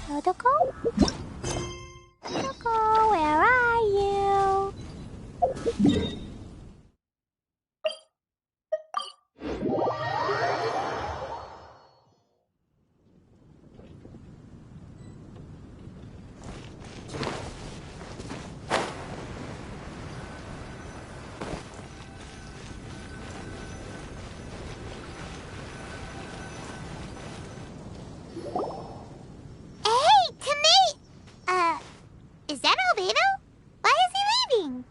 Protocol? Protocol, where are you? Is that Albedo? Why is he leaving?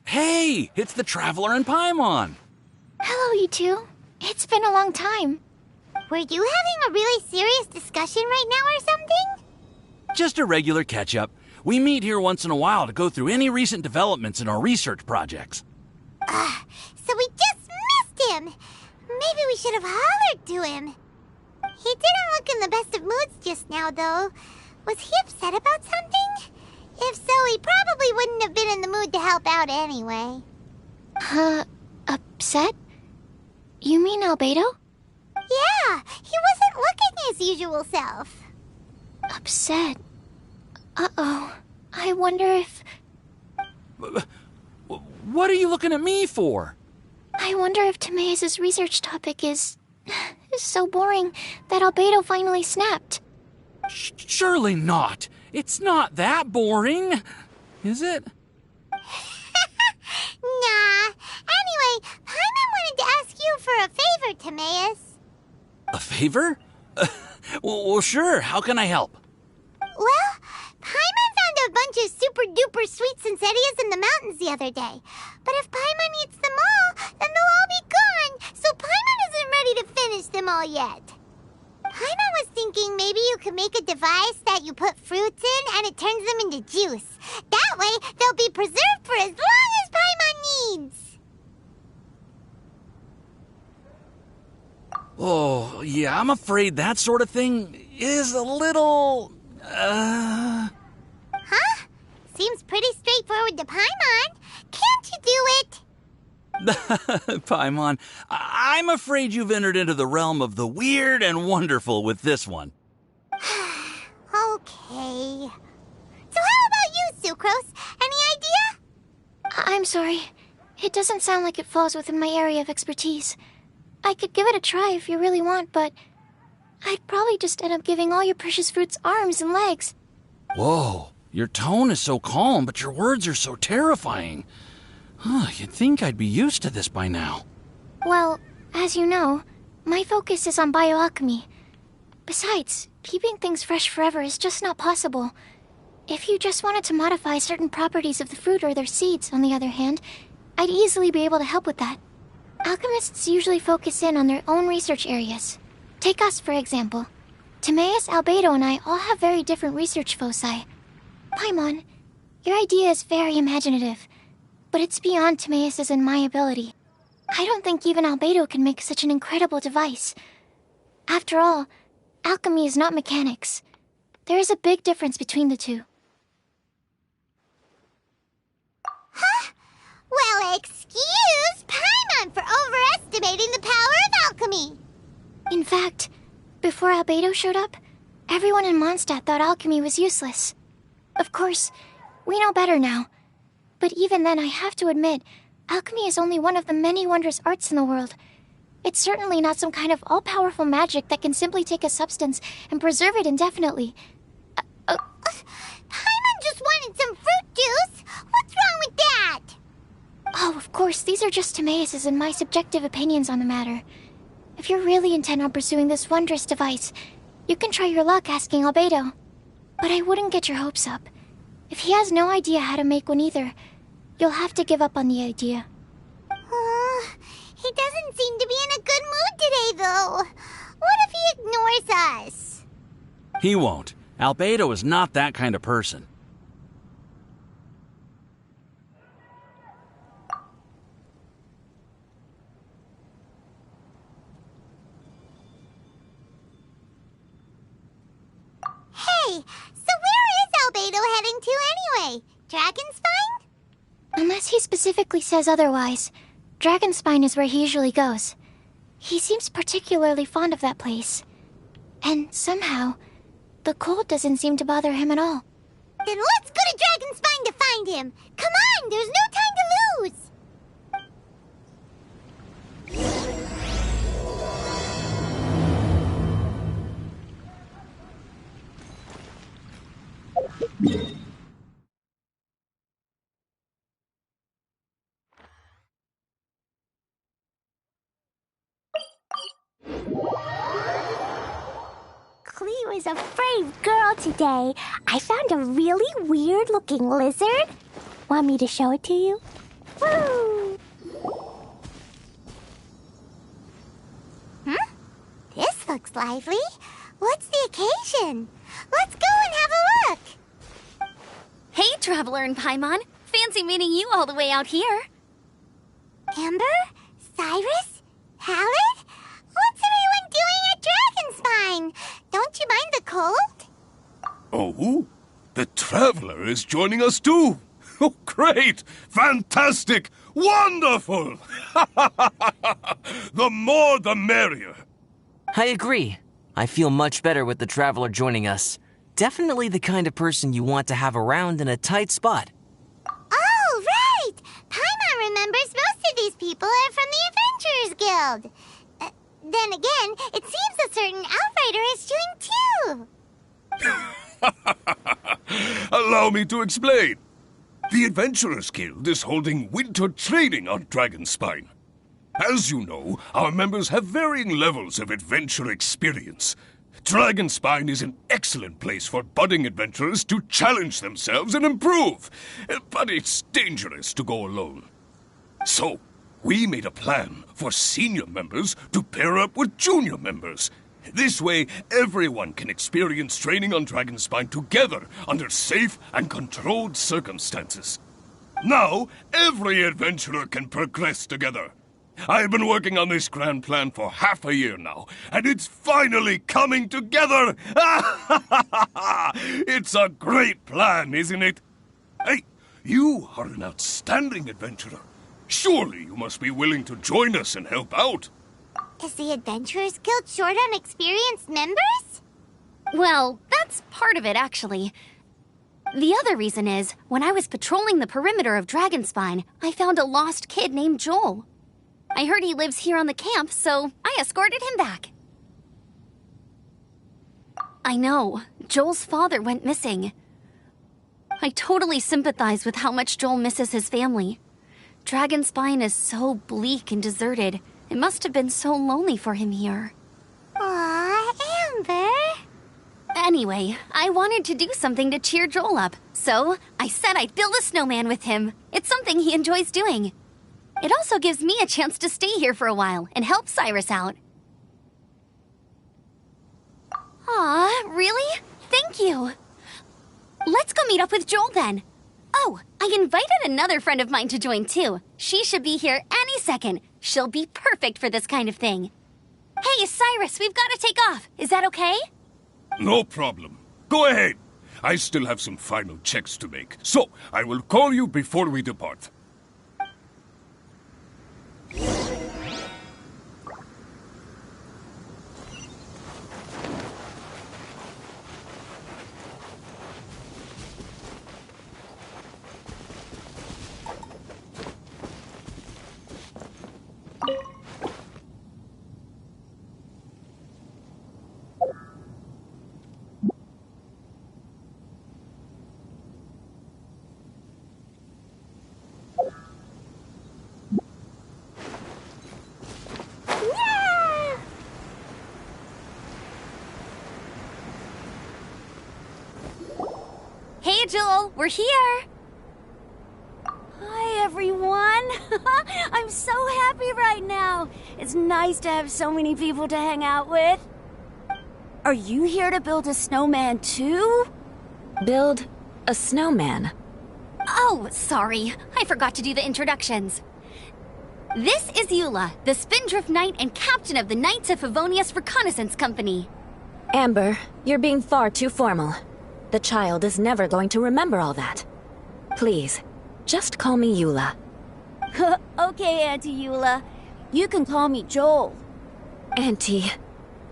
Hey, it's the Traveler and Paimon. Hello, you two. It's been a long time. Were you having a really serious discussion right now or something? Just a regular catch-up. We meet here once in a while to go through any recent developments in our research projects. So we just missed him. Maybe we should have hollered to him. He didn't look in the best of moods just now, though. Was he upset about something? If so, he probably wouldn't have been in the mood to help out anyway. Upset? You mean Albedo? Yeah, he wasn't looking his usual self. Upset? Uh-oh. I wonder if... What are you looking at me for? I wonder if Timaeus' research topic is so boring that Albedo finally snapped. Surely not. It's not that boring, is it? Nah. Anyway, Paimon wanted to ask you for a favor, Timaeus. A favor? Well, sure. How can I help? Well, Paimon found a bunch of super-duper sweet Sensedias in the mountains the other day. But if Paimon eats them all, then they'll all be gone, so Paimon isn't ready to finish them all yet. Paimon was thinking maybe you could make a device that you put fruits in and it turns them into juice. That way, they'll be preserved for as long as Paimon needs. Oh, yeah, I'm afraid that sort of thing is a little... Huh? Seems pretty straightforward to Paimon. Can't you do it? Paimon, I'm afraid you've entered into the realm of the weird and wonderful with this one. Okay. So how about you, Sucrose? Any idea? I'm sorry. It doesn't sound like it falls within my area of expertise. I could give it a try if you really want, but I'd probably just end up giving all your precious fruits arms and legs. Whoa, your tone is so calm, but your words are so terrifying. You'd think I'd be used to this by now. Well, as you know, my focus is on bioalchemy. Besides, keeping things fresh forever is just not possible. If you just wanted to modify certain properties of the fruit or their seeds, on the other hand, I'd easily be able to help with that. Alchemists usually focus in on their own research areas. Take us, for example. Timaeus, Albedo, and I all have very different research foci. Paimon, your idea is very imaginative, but it's beyond Timaeus' and my ability. I don't think even Albedo can make such an incredible device. After all, alchemy is not mechanics. There is a big difference between the two. Huh? Well, excuse Paimon for overestimating the power of alchemy. In fact, before Albedo showed up, everyone in Mondstadt thought alchemy was useless. Of course, we know better now. But even then, I have to admit, alchemy is only one of the many wondrous arts in the world. It's certainly not some kind of all-powerful magic that can simply take a substance and preserve it indefinitely. Paimon just wanted some fruit juice. What's wrong with that? Oh, of course, these are just Timaeus' and my subjective opinions on the matter. If you're really intent on pursuing this wondrous device, you can try your luck asking Albedo. But I wouldn't get your hopes up. If he has no idea how to make one either, you'll have to give up on the idea. He doesn't seem to be in a good mood today, though. What if he ignores us? He won't. Albedo is not that kind of person. Hey, so where is Albedo heading to anyway? Dragonspine? Unless he specifically says otherwise, Dragonspine is where he usually goes. He seems particularly fond of that place. And somehow, the cold doesn't seem to bother him at all. Then let's go to Dragonspine to find him! Come on, there's no time to lose! Klee was a brave girl today. I found a really weird-looking lizard. Want me to show it to you? Woo! This looks lively. What's the occasion? Let's go and have a look. Hey, Traveler and Paimon. Fancy meeting you all the way out here. Amber? Cyrus? Howard? What's everyone doing at Dragonspine? Don't you mind the cold? Oh, the Traveler is joining us too. Oh, great! Fantastic! Wonderful! The more the merrier. I agree. I feel much better with the Traveler joining us. Definitely the kind of person you want to have around in a tight spot. Oh, right! Paimon remembers most of these people are from the Adventurers Guild. Then again, it seems a certain Outrider is doing too. Allow me to explain. The Adventurers Guild is holding winter training on Dragonspine. As you know, our members have varying levels of adventure experience. Dragonspine is an excellent place for budding adventurers to challenge themselves and improve, but it's dangerous to go alone. So, we made a plan for senior members to pair up with junior members. This way, everyone can experience training on Dragonspine together under safe and controlled circumstances. Now, every adventurer can progress together. I've been working on this grand plan for half a year now, and it's finally coming together! It's a great plan, isn't it? Hey, you are an outstanding adventurer. Surely you must be willing to join us and help out. Is the Adventurers Guild short on experienced members? Well, that's part of it, actually. The other reason is, when I was patrolling the perimeter of Dragonspine, I found a lost kid named Joel. I heard he lives here on the camp, so I escorted him back. I know, Joel's father went missing. I totally sympathize with how much Joel misses his family. Dragonspine is so bleak and deserted. It must have been so lonely for him here. Aw, Amber. Anyway, I wanted to do something to cheer Joel up, so I said I'd build a snowman with him. It's something he enjoys doing. It also gives me a chance to stay here for a while and help Cyrus out. Aw, really? Thank you. Let's go meet up with Joel then. Oh, I invited another friend of mine to join too. She should be here any second. She'll be perfect for this kind of thing. Hey, Cyrus, we've got to take off. Is that okay? No problem. Go ahead. I still have some final checks to make, so I will call you before we depart. Hey, Joel, we're here. Hi, everyone. I'm so happy right now. It's nice to have so many people to hang out with. Are you here to build a snowman too? Build a snowman? Oh, sorry. I forgot to do the introductions. This is Eula, the Spindrift Knight and captain of the Knights of Favonius Reconnaissance Company. Amber, you're being far too formal. The child is never going to remember all that. Please, just call me Eula. Okay, Auntie Eula. You can call me Joel. Auntie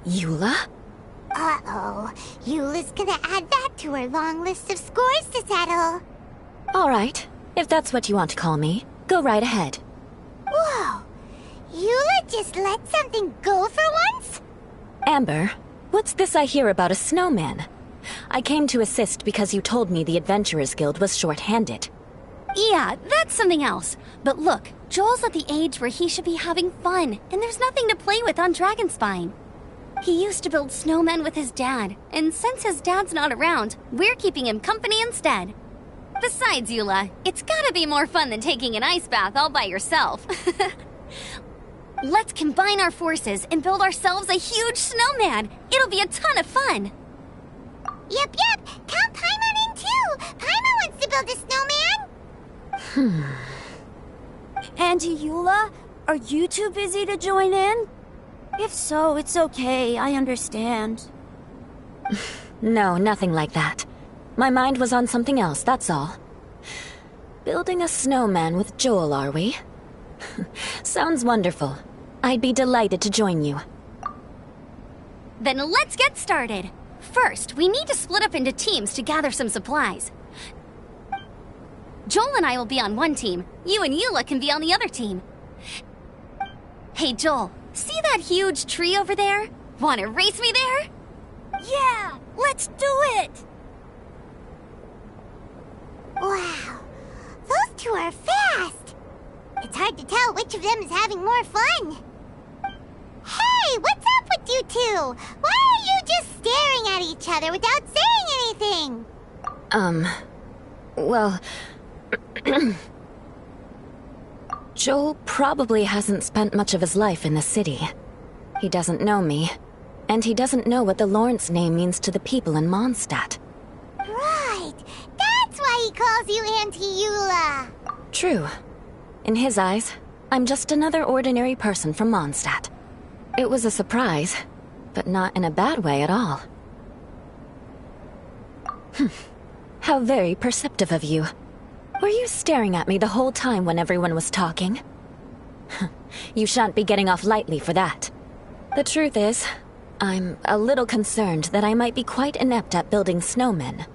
Eula? Uh-oh. Eula's gonna add that to her long list of scores to settle. Alright, if that's what you want to call me, go right ahead. Whoa! Eula just let something go for once? Amber, what's this I hear about a snowman? I came to assist because you told me the Adventurers Guild was short-handed. Yeah, that's something else. But look, Joel's at the age where he should be having fun, and there's nothing to play with on Dragonspine. He used to build snowmen with his dad, and since his dad's not around, we're keeping him company instead. Besides, Eula, it's gotta be more fun than taking an ice bath all by yourself. Let's combine our forces and build ourselves a huge snowman. It'll be a ton of fun. Yep. Count Paimon in too. Paimon wants to build a snowman. Auntie Eula, are you too busy to join in? If so, it's okay. I understand. No, nothing like that. My mind was on something else, that's all. Building a snowman with Joel, are we? Sounds wonderful. I'd be delighted to join you. Then let's get started. First, we need to split up into teams to gather some supplies. Joel and I will be on one team. You and Eula can be on the other team. Hey, Joel, see that huge tree over there? Want to race me there? Yeah, let's do it! Wow. Those two are fast. It's hard to tell which of them is having more fun. Hey, what's up with you two? Why are you just staring at each other without saying anything? Well... Joel probably hasn't spent much of his life in the city. He doesn't know me, and he doesn't know what the Lawrence name means to the people in Mondstadt. Right. That's why he calls you Auntie Eula. True. In his eyes, I'm just another ordinary person from Mondstadt. It was a surprise, but not in a bad way at all. How very perceptive of you. Were you staring at me the whole time when everyone was talking? You shan't be getting off lightly for that. The truth is, I'm a little concerned that I might be quite inept at building snowmen.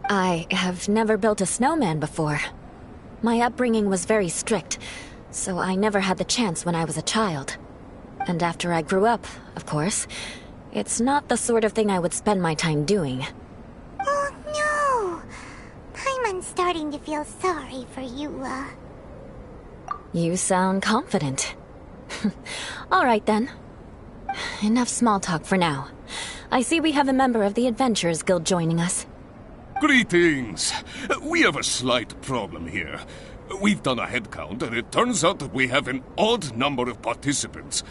I have never built a snowman before. My upbringing was very strict, so I never had the chance when I was a child. And after I grew up, of course, it's not the sort of thing I would spend my time doing. Oh no! Paimon's starting to feel sorry for Eula. You sound confident. All right then. Enough small talk for now. I see we have a member of the Adventurers Guild joining us. Greetings. We have a slight problem here. We've done a head count, and it turns out that we have an odd number of participants.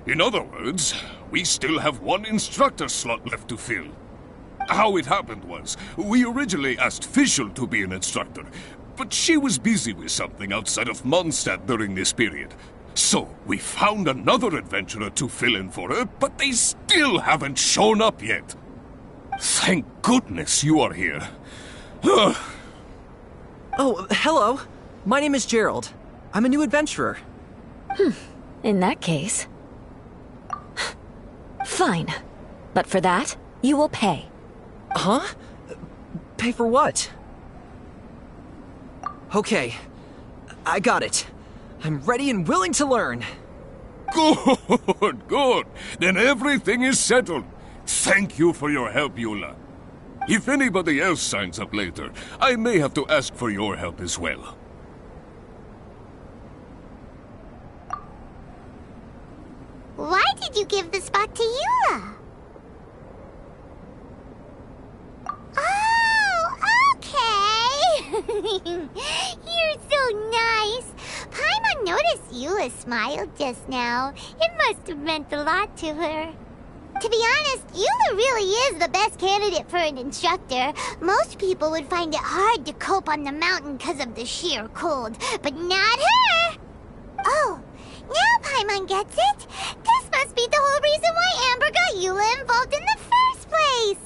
In other words, we still have one instructor slot left to fill. How it happened was, we originally asked Fischl to be an instructor, but she was busy with something outside of Mondstadt during this period. So, we found another adventurer to fill in for her, but they still haven't shown up yet. Thank goodness you are here. Oh, hello. My name is Gerald. I'm a new adventurer. In that case... Fine. But for that, you will pay. Huh? Pay for what? Okay. I got it. I'm ready and willing to learn. Good. Then everything is settled. Thank you for your help, Eula. If anybody else signs up later, I may have to ask for your help as well. Why did you give the spot to Eula? Oh, okay. You're so nice. Paimon noticed Eula smiled just now. It must have meant a lot to her. To be honest, Eula really is the best candidate for an instructor. Most people would find it hard to cope on the mountain because of the sheer cold, but not her! Oh, now Paimon gets it. This must be the whole reason why Amber got Eula involved in the first place.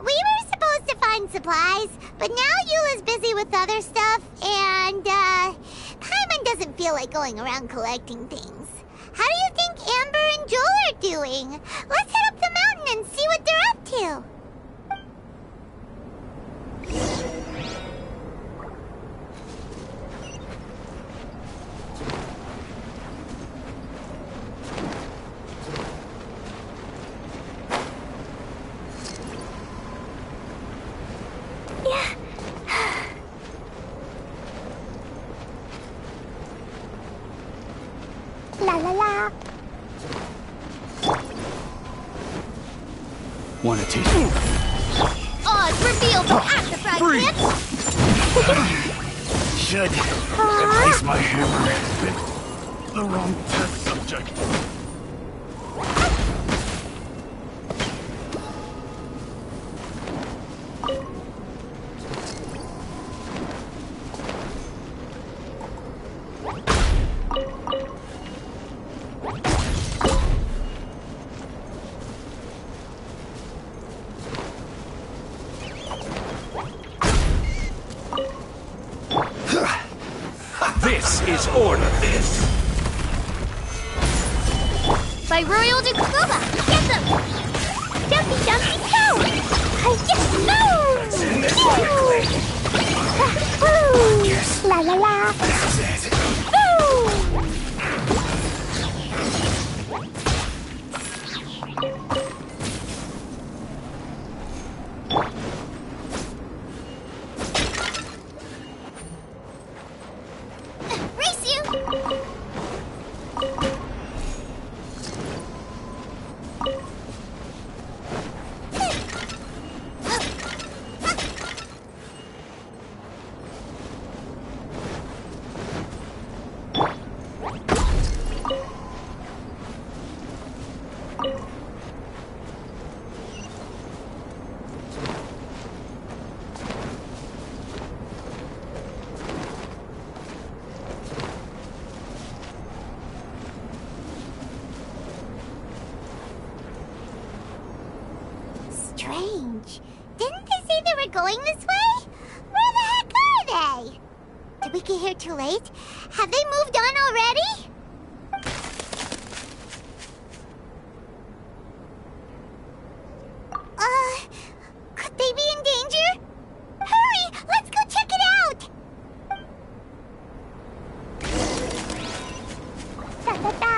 We were supposed to find find supplies, but now Eula's busy with other stuff, and, Paimon doesn't feel like going around collecting things. How do you think Amber and Joel are doing? Let's head up the mountain and see what they're up to. La la la. Want a taste? Odds revealed at the front tips. Should replace my hammer with the wrong test subject. This is order. By Royal Dakuba. Get them! Jumpy, jumpy, go! Yes, la la la. This is it. Race you! Strange. Didn't they say they were going this way? Where the heck are they? Did we get here too late? Have they moved on already? Could they be in danger? Hurry! Let's go check it out! Da da da!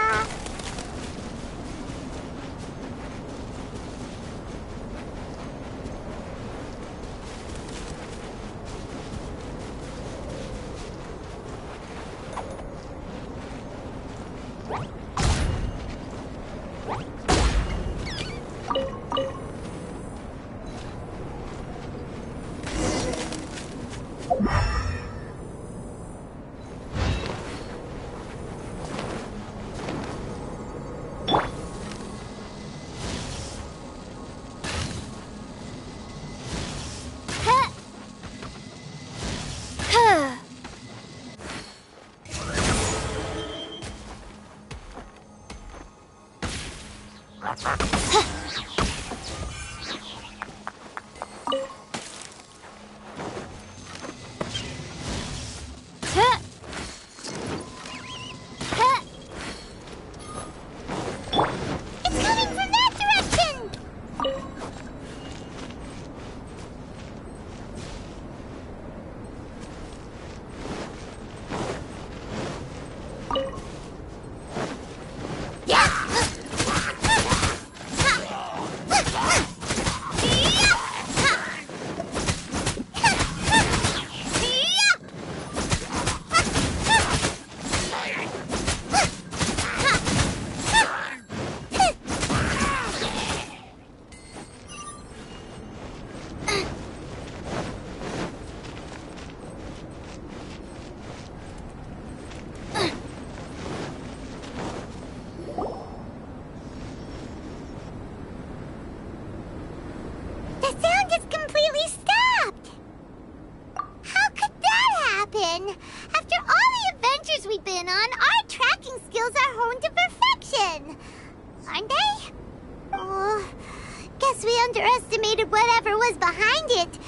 It's coming from that direction! The sound is completely stopped! How could that happen? After all the adventures we've been on, our tracking skills are honed to perfection! Aren't they? Oh, guess we underestimated whatever was behind it.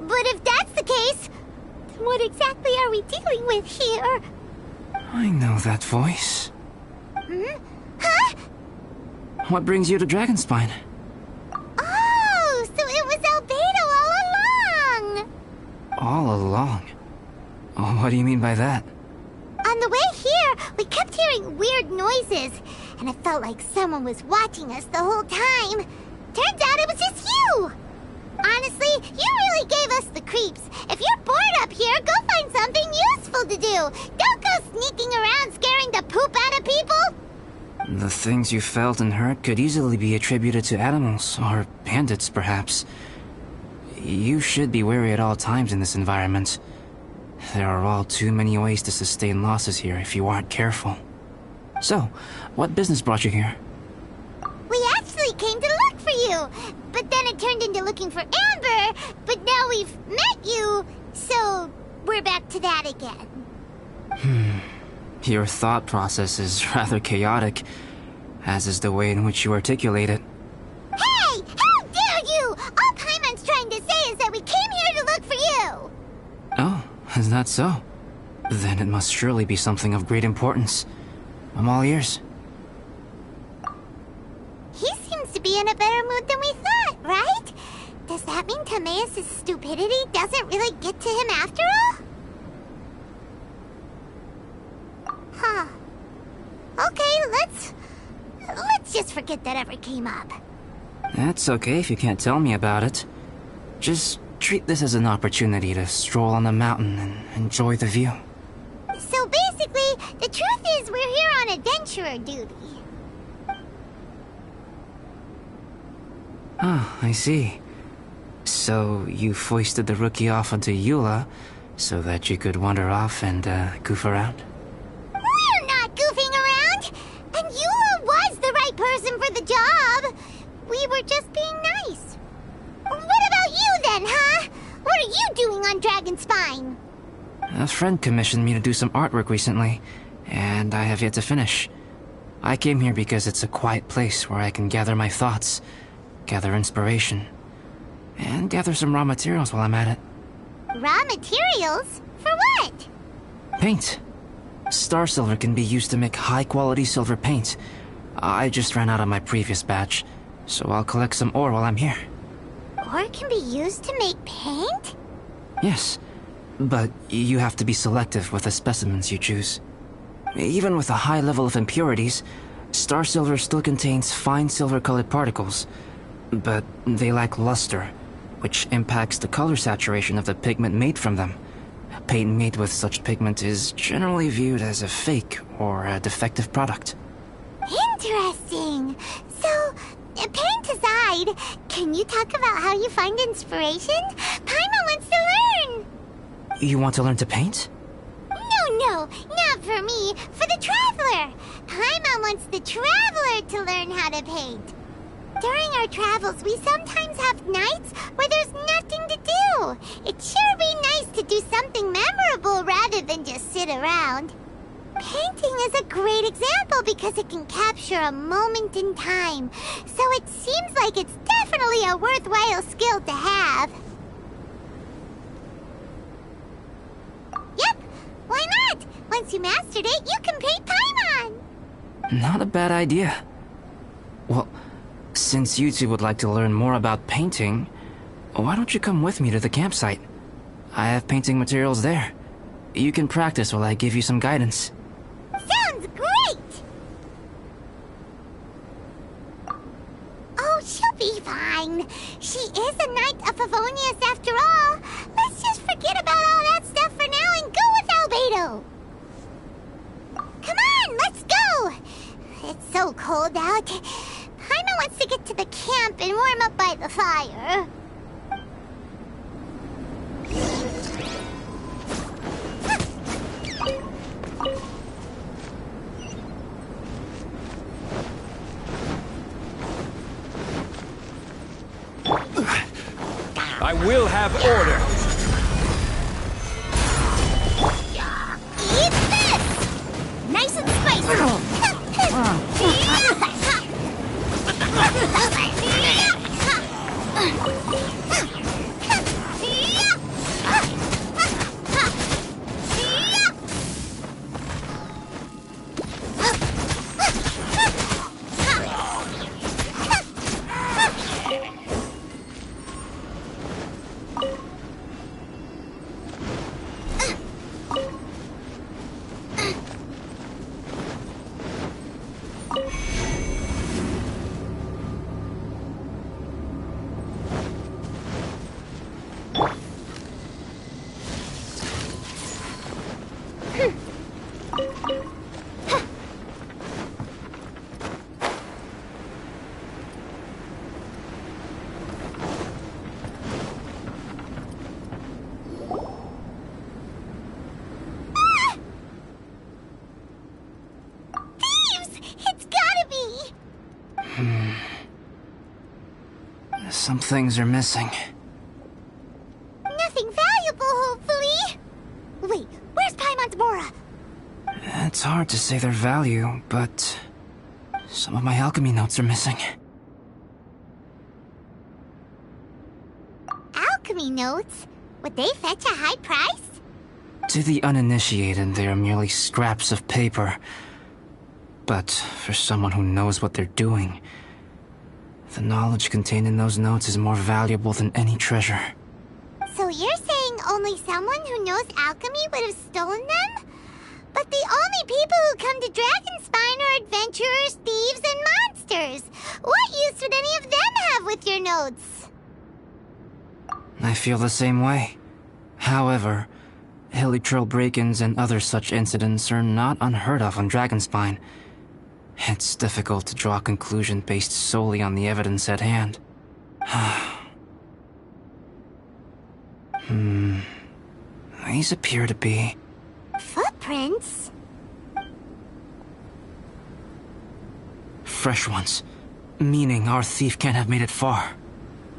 But if that's the case, then what exactly are we dealing with here? I know that voice. Huh? What brings you to Dragonspine? Oh, so it was Albedo all along! All along? Oh, what do you mean by that? On the way here, we kept hearing weird noises, and it felt like someone was watching us the whole time. Turns out it was just you! Honestly, you really gave us the creeps. If you're bored up here, go find something useful to do. Don't go sneaking around scaring the poop out of people. The things you felt and heard could easily be attributed to animals, or bandits, perhaps. You should be wary at all times in this environment. There are all too many ways to sustain losses here if you aren't careful. So, what business brought you here? We actually came to look for you, but then it turned into looking for Amber, but now we've met you, so we're back to that again. Your thought process is rather chaotic, as is the way in which you articulate it. Hey! How dare you! All Paimon's trying to say is that we came here to look for you! Oh, is that so? Then it must surely be something of great importance. I'm all ears. He seems to be in a better mood than we thought, right? Does that mean Timaeus' stupidity doesn't really get to him after all? Huh. Okay, let's just forget that ever came up. That's okay if you can't tell me about it. Just treat this as an opportunity to stroll on the mountain and enjoy the view. So basically, the truth is we're here on adventurer duty. Ah, I see. So you foisted the rookie off onto Eula so that you could wander off and goof around? We're not goofing around! And Eula was the right person for the job! We were just being nice. What about you then, huh? What are you doing on Dragonspine? A friend commissioned me to do some artwork recently, and I have yet to finish. I came here because it's a quiet place where I can gather my thoughts, gather inspiration, and gather some raw materials while I'm at it. Raw materials? For what? Paint. Star silver can be used to make high-quality silver paint. I just ran out of my previous batch, so I'll collect some ore while I'm here. Ore can be used to make paint? Yes, but you have to be selective with the specimens you choose. Even with a high level of impurities, star silver still contains fine silver-colored particles, but they lack luster, which impacts the color saturation of the pigment made from them. Paint made with such pigment is generally viewed as a fake or a defective product. Interesting. So, paint aside, can you talk about how you find inspiration? Paimon wants to learn! You want to learn to paint? No, not for me. For the Traveler. Paimon wants the Traveler to learn how to paint. During our travels, we sometimes have nights where there's nothing to do. It'd sure be nice to do something memorable rather than just sit around. Painting is a great example because it can capture a moment in time. So it seems like it's definitely a worthwhile skill to have. Yep, why not? Once you mastered it, you can paint Paimon. Not a bad idea. Well, since you two would like to learn more about painting, why don't you come with me to the campsite? I have painting materials there. You can practice while I give you some guidance. Sounds great! Oh, she'll be fine. She is a Knight of Favonius after all. Let's just forget about all that stuff for now and go with Albedo. Come on, let's go! It's so cold out. Paimon wants to get to the camp and warm up by the fire. I will have order. Eat this! Nice and spicy! Some things are missing. Nothing valuable, hopefully. Wait, where's Paimon's Bora? It's hard to say their value, but some of my alchemy notes are missing. Alchemy notes? Would they fetch a high price? To the uninitiated, they are merely scraps of paper. But for someone who knows what they're doing, the knowledge contained in those notes is more valuable than any treasure. So you're saying only someone who knows alchemy would have stolen them? But the only people who come to Dragonspine are adventurers, thieves, and monsters. What use would any of them have with your notes? I feel the same way. However, hilly trail break-ins and other such incidents are not unheard of on Dragonspine. It's difficult to draw a conclusion based solely on the evidence at hand. These appear to be... Footprints? fresh ones. Meaning our thief can't have made it far.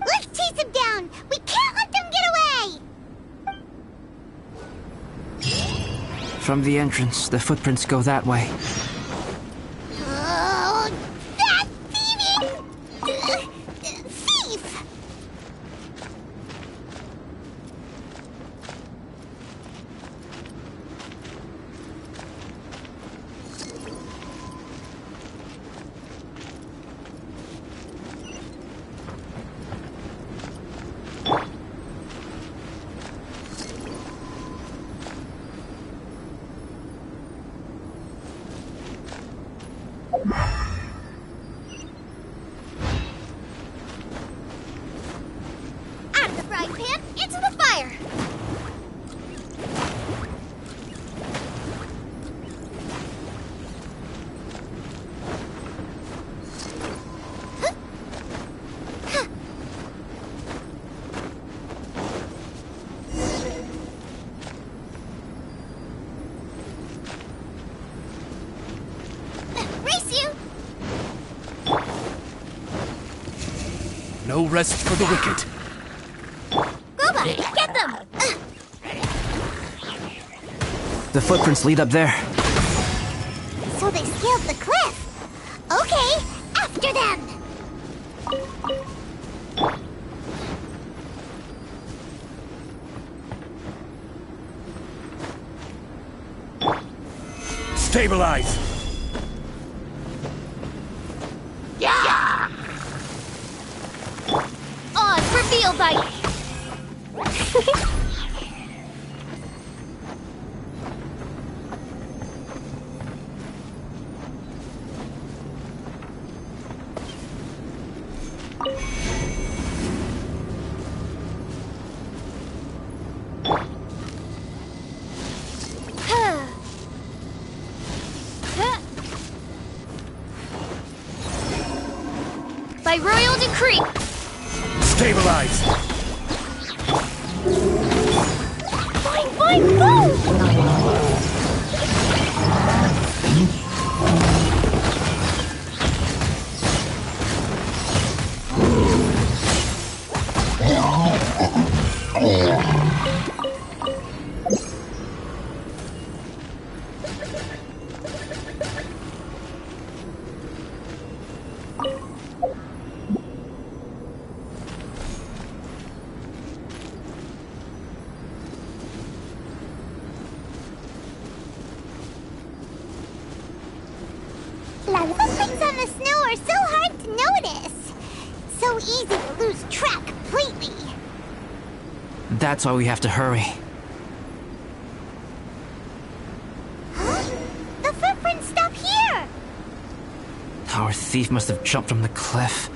Let's chase him down! We can't let them get away! From the entrance, the footprints go that way. Oh, that thieving... thief! Out of the frying pan, into the fire! Race you! No rest for the wicked. Goba, get them! The footprints lead up there. So they scaled the cliff. Okay, after them! Stabilize! On for field bite! By royal decree! Stabilize! Fine, fine, go! The things on the snow are so hard to notice. So easy to lose track completely. That's why we have to hurry. Huh? The footprints stop here! Our thief must have jumped from the cliff.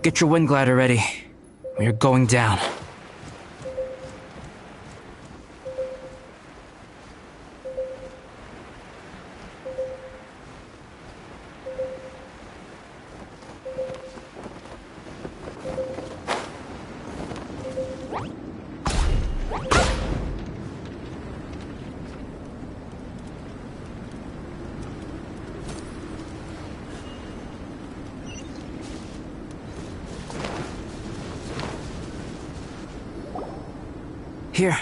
Get your wind glider ready. We are going down. Here,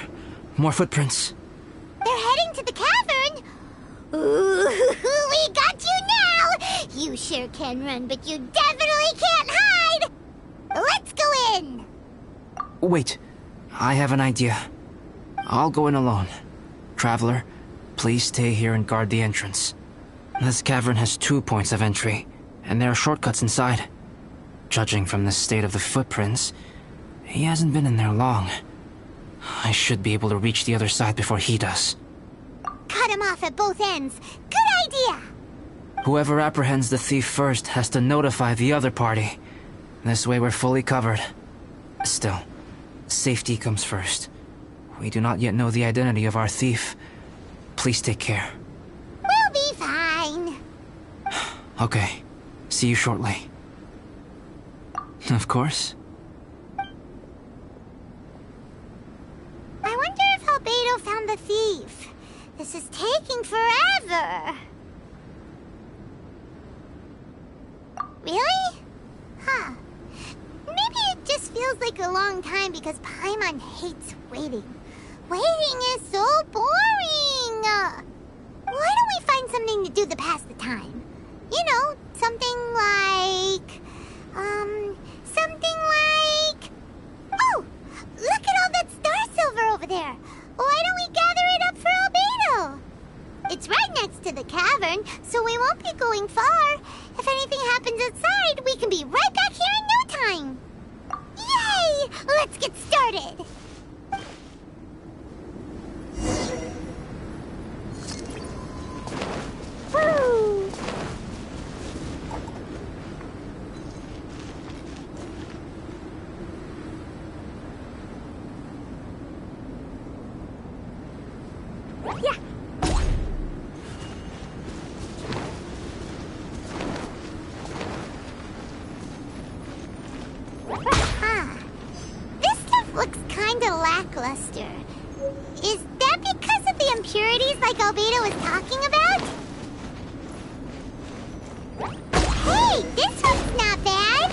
more footprints. They're heading to the cavern. Ooh, we got you now. You sure can run, but you definitely can't hide. Let's go in. Wait, I have an idea. I'll go in alone. Traveler, please stay here and guard the entrance. This cavern has 2 points of entry, and there are shortcuts inside. Judging from the state of the footprints, he hasn't been in there long. I should be able to reach the other side before he does. Cut him off at both ends. Good idea. Whoever apprehends the thief first has to notify the other party. This way we're fully covered. Still, safety comes first. We do not yet know the identity of our thief. Please take care. We'll be fine. Okay. See you shortly. Of course. I wonder if Albedo found the thief. This is taking forever. Really? Huh. Maybe it just feels like a long time because Paimon hates waiting. Waiting is so boring. Why don't we find something to do to pass the time? You know, something like... Oh! Look at all that star silver over there! Why don't we gather it up for Albedo? It's right next to the cavern, so we won't be going far. If anything happens outside, we can be right back here in no time. Yay! Let's get started! Woo! Yeah. This stuff looks kinda lackluster. Is that because of the impurities like Albedo was talking about? Hey, this one's not bad.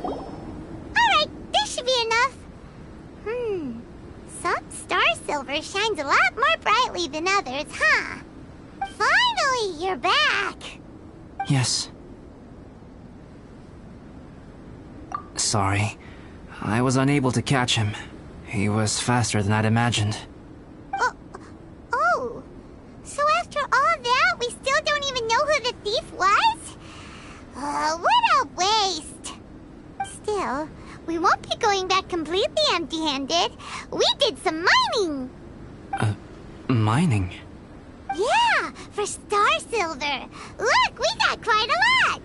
Alright, this should be enough. Some star silver shines a lot more brightly than others, huh? Finally, you're back. Yes. Sorry. I was unable to catch him. He was faster than I'd imagined. Oh. So after all that, we still don't even know who the thief was? What a waste. Still, we won't be going back completely empty-handed. We did some mining. Mining? Yeah, for star silver. Look, we got quite a lot.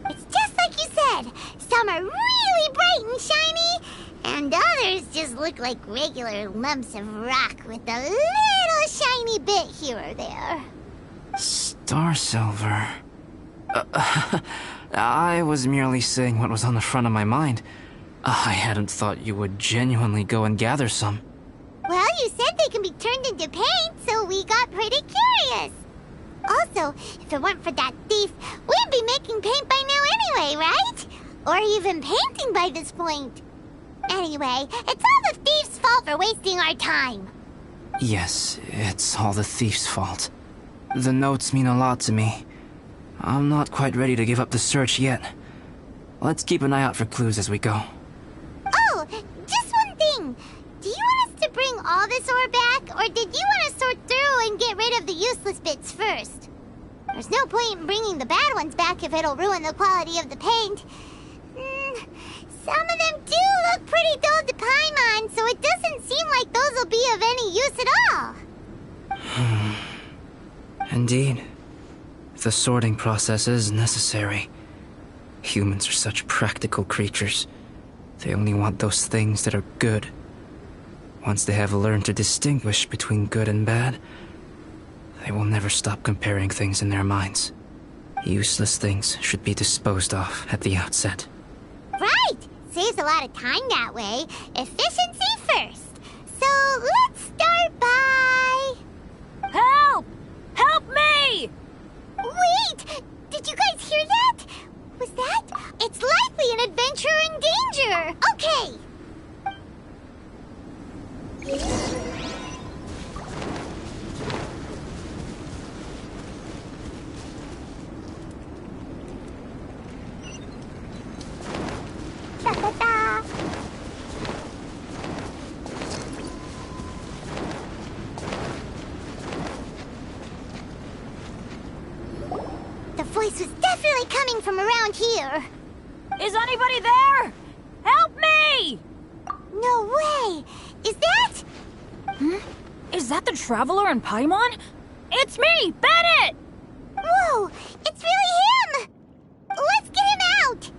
It's just like you said. Some are really bright and shiny, and others just look like regular lumps of rock with a little shiny bit here or there. Star silver. I was merely saying what was on the front of my mind. I hadn't thought you would genuinely go and gather some. Well, you said they can be turned into paint, so we got pretty curious. Also, if it weren't for that thief, we'd be making paint by now anyway, right? Or even painting by this point. Anyway, it's all the thief's fault for wasting our time. Yes, it's all the thief's fault. The notes mean a lot to me. I'm not quite ready to give up the search yet. Let's keep an eye out for clues as we go. Oh, just one thing. Do you want us to bring all this ore back, or did you want to sort through and get rid of the useless bits first? There's no point in bringing the bad ones back if it'll ruin the quality of the paint. Some of them do look pretty dull to Paimon, so it doesn't seem like those will be of any use at all. Indeed. The sorting process is necessary. Humans are such practical creatures. They only want those things that are good. Once they have learned to distinguish between good and bad, they will never stop comparing things in their minds. Useless things should be disposed of at the outset. Right! Saves a lot of time that way. Efficiency first. So let's start by... Help! Help me! Wait! Did you guys hear that? Was that? It's likely an adventurer in danger! Okay! around here. Is anybody there? Help me! No way! Is that? Is that the Traveler and Paimon? It's me, Bennett! Whoa! It's really him! Let's get him out!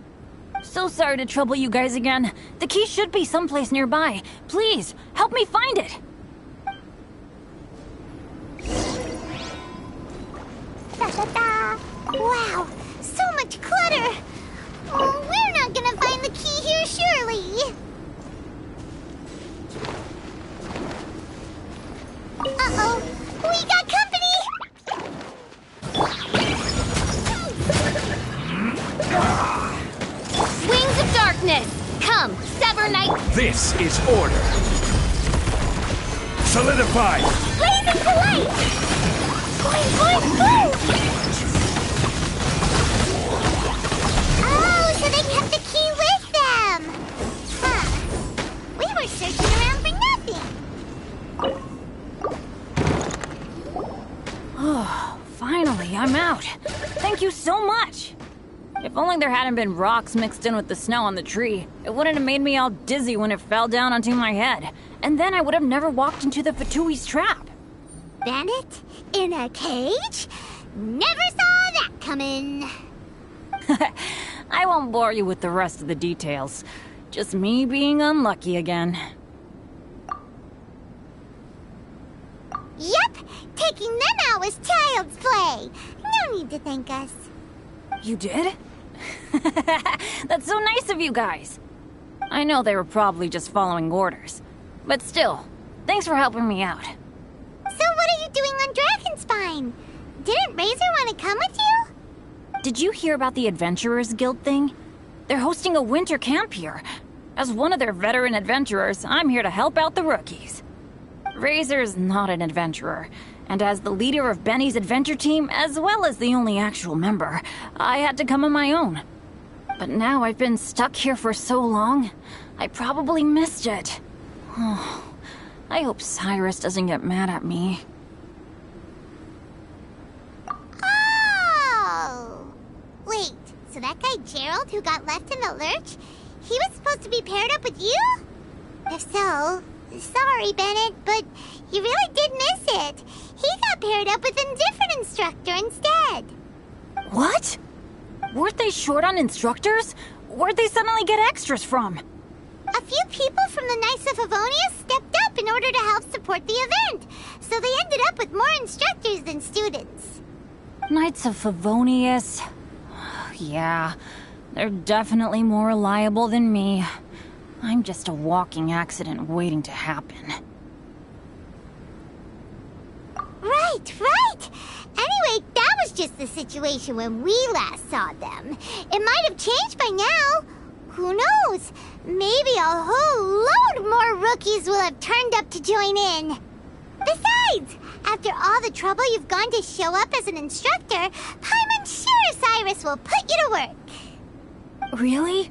So sorry to trouble you guys again. The key should be someplace nearby. Please, help me find it. Da-da-da. Wow, so much clutter! Oh, we're not gonna find the key here, surely! Uh-oh, we got company! Wings of Darkness! Come, Sever Knight! This is order. Solidify! Blazing to light! Boing, boing, boom! Oh, so they kept the key with them! Huh. We were searching around for nothing! Oh, finally, I'm out. Thank you so much. If only there hadn't been rocks mixed in with the snow on the tree, it wouldn't have made me all dizzy when it fell down onto my head. And then I would have never walked into the Fatui's trap. Bennett? In a cage? Never saw that coming! I won't bore you with the rest of the details. Just me being unlucky again. Yep! Taking them out was child's play! No need to thank us. You did? That's so nice of you guys. I know they were probably just following orders. But still, thanks for helping me out. So what are you doing on Dragonspine? Didn't Razor want to come with you? Did you hear about the Adventurers Guild thing? They're hosting a winter camp here. As one of their veteran adventurers, I'm here to help out the rookies. Razor's not an adventurer, and as the leader of Benny's adventure team, as well as the only actual member, I had to come on my own. But now I've been stuck here for so long, I probably missed it. Oh, I hope Cyrus doesn't get mad at me. Oh! Wait, so that guy Gerald who got left in the lurch, he was supposed to be paired up with you? If so, sorry, Bennett, but you really did miss it. He got paired up with a different instructor instead. What? Weren't they short on instructors? Where'd they suddenly get extras from? A few people from the Knights of Favonius stepped up in order to help support the event, so they ended up with more instructors than students. Knights of Favonius? Yeah, they're definitely more reliable than me. I'm just a walking accident waiting to happen. Right. Anyway, that was just the situation when we last saw them. It might have changed by now. Who knows? Maybe a whole load more rookies will have turned up to join in. Besides, after all the trouble you've gone to show up as an instructor, Paimon's sure Cyrus will put you to work. Really?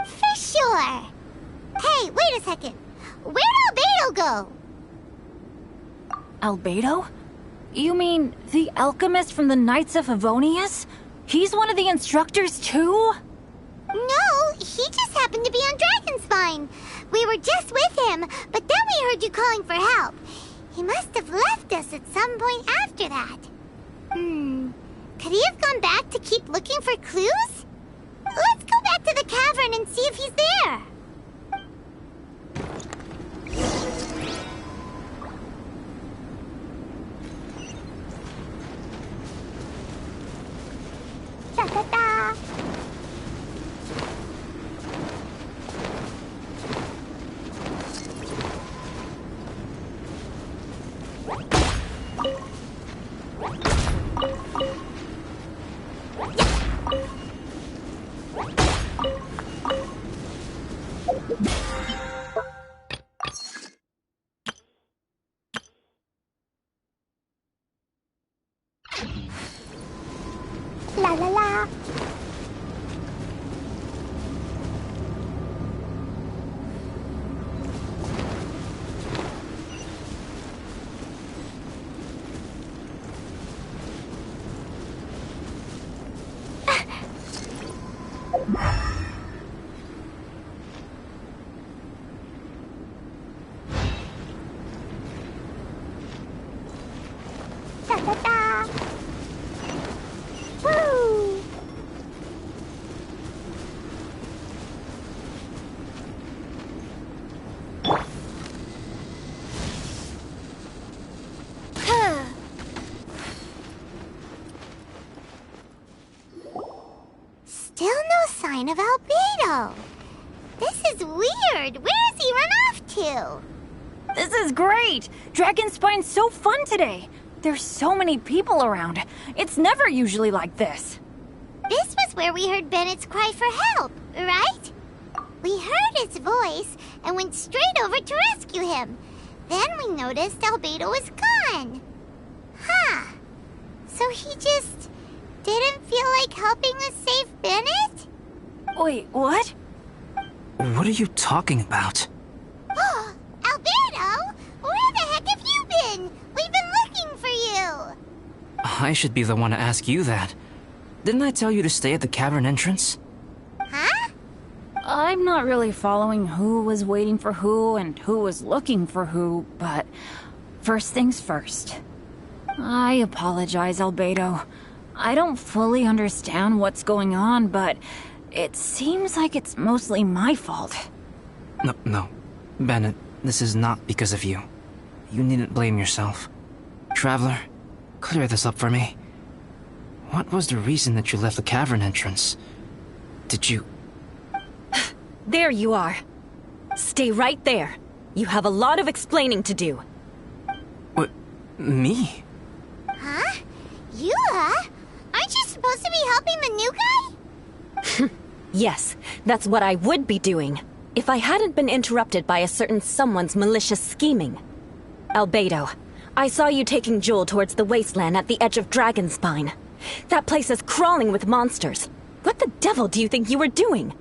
For sure. Hey, wait a second. Where'd Albedo go? Albedo? You mean the alchemist from the Knights of Favonius? He's one of the instructors too? No, he just happened to be on Dragonspine. We were just with him, but then we heard you calling for help. He must have left us at some point after that. Could he have gone back to keep looking for clues? Let's go back to the cavern and see if he's there. Da-da-da. sign of Albedo. This is weird. Where has he run off to? This is great! Dragonspine's so fun today! There's so many people around. It's never usually like this. This was where we heard Bennett's cry for help, right? We heard his voice and went straight over to rescue him. Then we noticed Albedo was gone. Huh. So he just didn't feel like helping us save Bennett? Wait, what? What are you talking about? Oh, Albedo! Where the heck have you been? We've been looking for you! I should be the one to ask you that. Didn't I tell you to stay at the cavern entrance? Huh? I'm not really following who was waiting for who and who was looking for who, but first things first. I apologize, Albedo. I don't fully understand what's going on, but it seems like it's mostly my fault. No. Bennett, this is not because of you. You needn't blame yourself. Traveler, clear this up for me. What was the reason that you left the cavern entrance? Did you... There you are. Stay right there. You have a lot of explaining to do. What? Me? Huh? Eula? Aren't you supposed to be helping the new guy? Yes, that's what I would be doing, if I hadn't been interrupted by a certain someone's malicious scheming. Albedo, I saw you taking Joel towards the wasteland at the edge of Dragonspine. That place is crawling with monsters. What the devil do you think you were doing?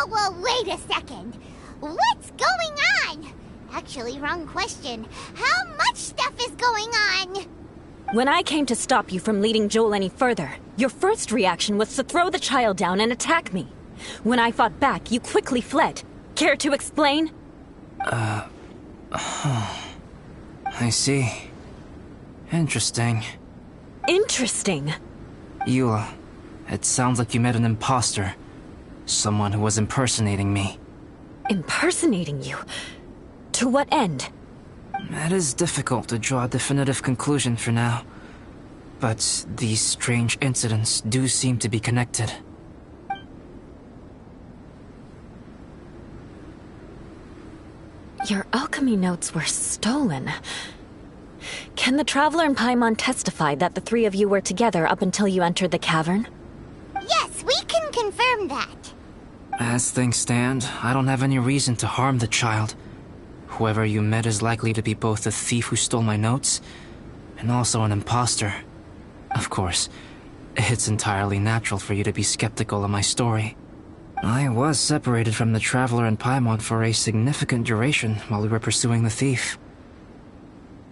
Whoa, wait a second. What's going on? Actually, wrong question. How much stuff is going on? When I came to stop you from leading Joel any further, your first reaction was to throw the child down and attack me. When I fought back, you quickly fled. Care to explain? I see. Interesting. Interesting. Eula, it sounds like you met an imposter. Someone who was impersonating me. Impersonating you? To what end? It is difficult to draw a definitive conclusion for now. But these strange incidents do seem to be connected. Your alchemy notes were stolen. Can the Traveler and Paimon testify that the three of you were together up until you entered the cavern? Yes, we can confirm that. As things stand, I don't have any reason to harm the child. Whoever you met is likely to be both the thief who stole my notes, and also an imposter. Of course, it's entirely natural for you to be skeptical of my story. I was separated from the Traveler and Paimon for a significant duration while we were pursuing the thief.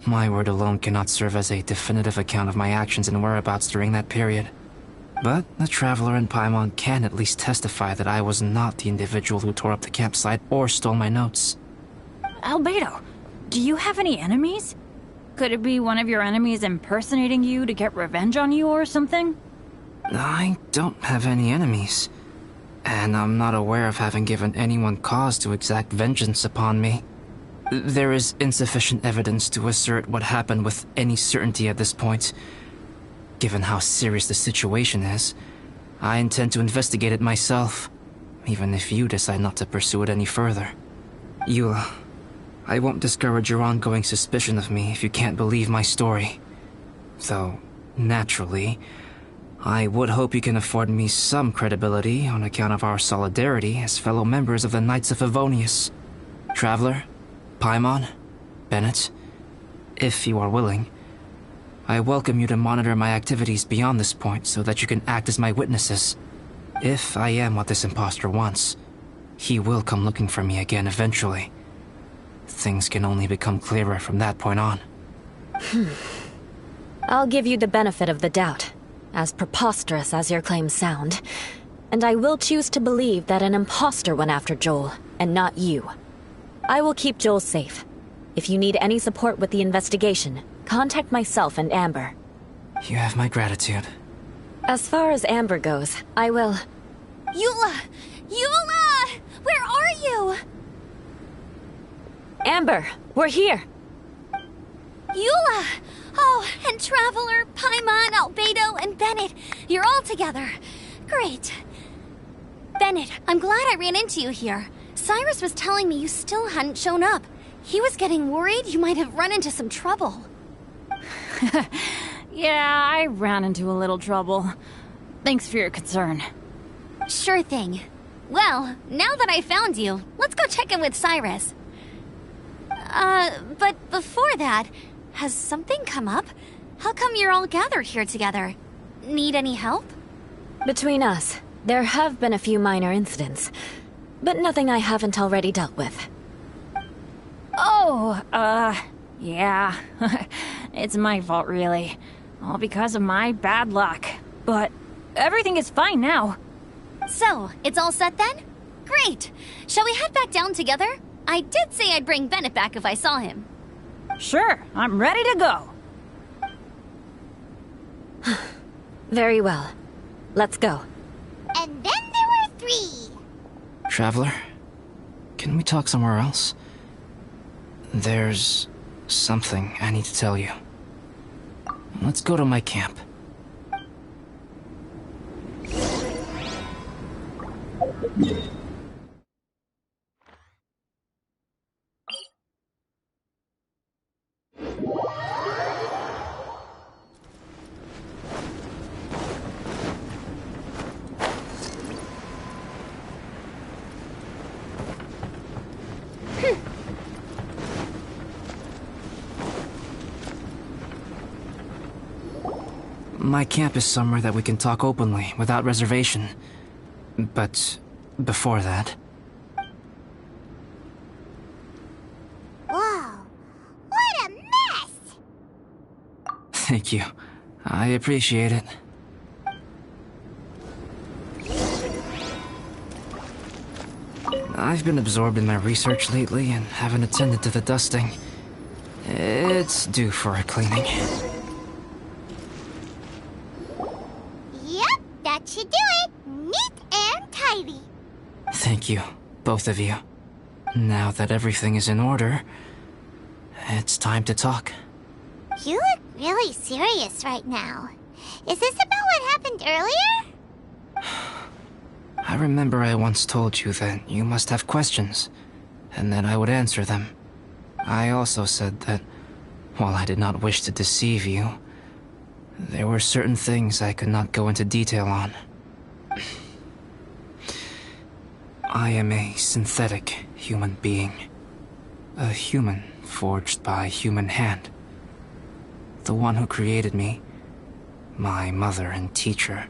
My word alone cannot serve as a definitive account of my actions and whereabouts during that period. But the Traveler and Paimon can at least testify that I was not the individual who tore up the campsite or stole my notes. Albedo, do you have any enemies? Could it be one of your enemies impersonating you to get revenge on you or something? I don't have any enemies. And I'm not aware of having given anyone cause to exact vengeance upon me. There is insufficient evidence to assert what happened with any certainty at this point. Given how serious the situation is, I intend to investigate it myself, even if you decide not to pursue it any further. Eula, I won't discourage your ongoing suspicion of me if you can't believe my story. Though, naturally, I would hope you can afford me some credibility on account of our solidarity as fellow members of the Knights of Favonius. Traveler, Paimon, Bennett, if you are willing, I welcome you to monitor my activities beyond this point so that you can act as my witnesses. If I am what this imposter wants, he will come looking for me again eventually. Things can only become clearer from that point on. I'll give you the benefit of the doubt, as preposterous as your claims sound. And I will choose to believe that an imposter went after Joel, and not you. I will keep Joel safe. If you need any support with the investigation, contact myself and Amber. You have my gratitude. As far as Amber goes, I will... Eula! Eula! Where are you? Amber, we're here! Eula! Oh, and Traveler, Paimon, Albedo, and Bennett. You're all together. Great. Bennett, I'm glad I ran into you here. Cyrus was telling me you still hadn't shown up. He was getting worried you might have run into some trouble. Yeah, I ran into a little trouble. Thanks for your concern. Sure thing. Well, now that I found you, let's go check in with Cyrus. But before that, has something come up? How come you're all gathered here together? Need any help? Between us, there have been a few minor incidents, but nothing I haven't already dealt with. Oh, yeah. It's my fault, really. All because of my bad luck. But everything is fine now. So, it's all set then? Great! Shall we head back down together? I did say I'd bring Bennett back if I saw him. Sure, I'm ready to go. Very well. Let's go. And then there were 3. Traveler, can we talk somewhere else? There's something I need to tell you. Let's go to my camp. My camp is somewhere that we can talk openly, without reservation. But before that... Whoa, what a mess! Thank you. I appreciate it. I've been absorbed in my research lately and haven't attended to the dusting. It's due for a cleaning. Yep, that should do it. Neat and tidy. Thank you, both of you. Now that everything is in order, it's time to talk. You look really serious right now. Is this about what happened earlier? I remember I once told you that you must have questions, and that I would answer them. I also said that, while I did not wish to deceive you, there were certain things I could not go into detail on. I am a synthetic human being. A human forged by human hand. The one who created me, my mother and teacher.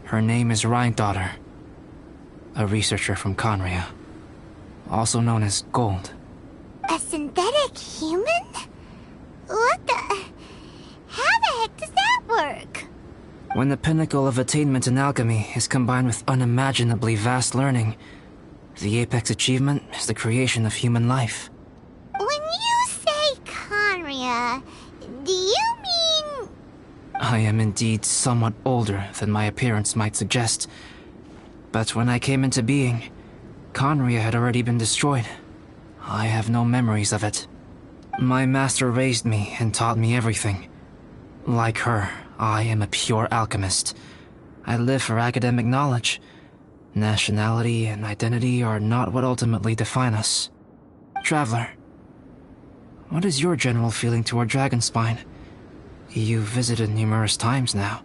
Her name is Rhine-daughter, a researcher from Conria, also known as Gold. A synthetic human? What the... How the heck does that work? When the pinnacle of attainment in alchemy is combined with unimaginably vast learning, the apex achievement is the creation of human life. When you say Conria, do you mean... I am indeed somewhat older than my appearance might suggest. But when I came into being, Conria had already been destroyed. I have no memories of it. My master raised me and taught me everything. Like her, I am a pure alchemist. I live for academic knowledge. Nationality and identity are not what ultimately define us. Traveler, what is your general feeling toward Dragonspine? You've visited numerous times now.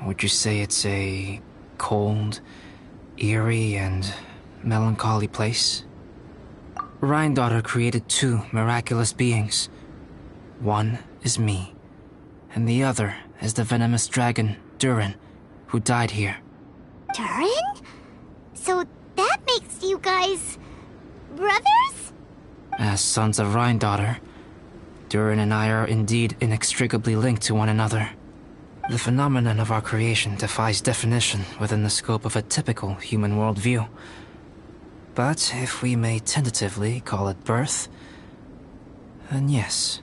Would you say it's a cold, eerie, and melancholy place? Rhine-daughter created 2 miraculous beings. One is me, and the other is the venomous dragon, Durin, who died here. Durin? So that makes you guys... brothers? As sons of Rhine-daughter, Durin and I are indeed inextricably linked to one another. The phenomenon of our creation defies definition within the scope of a typical human worldview. But if we may tentatively call it birth, then yes,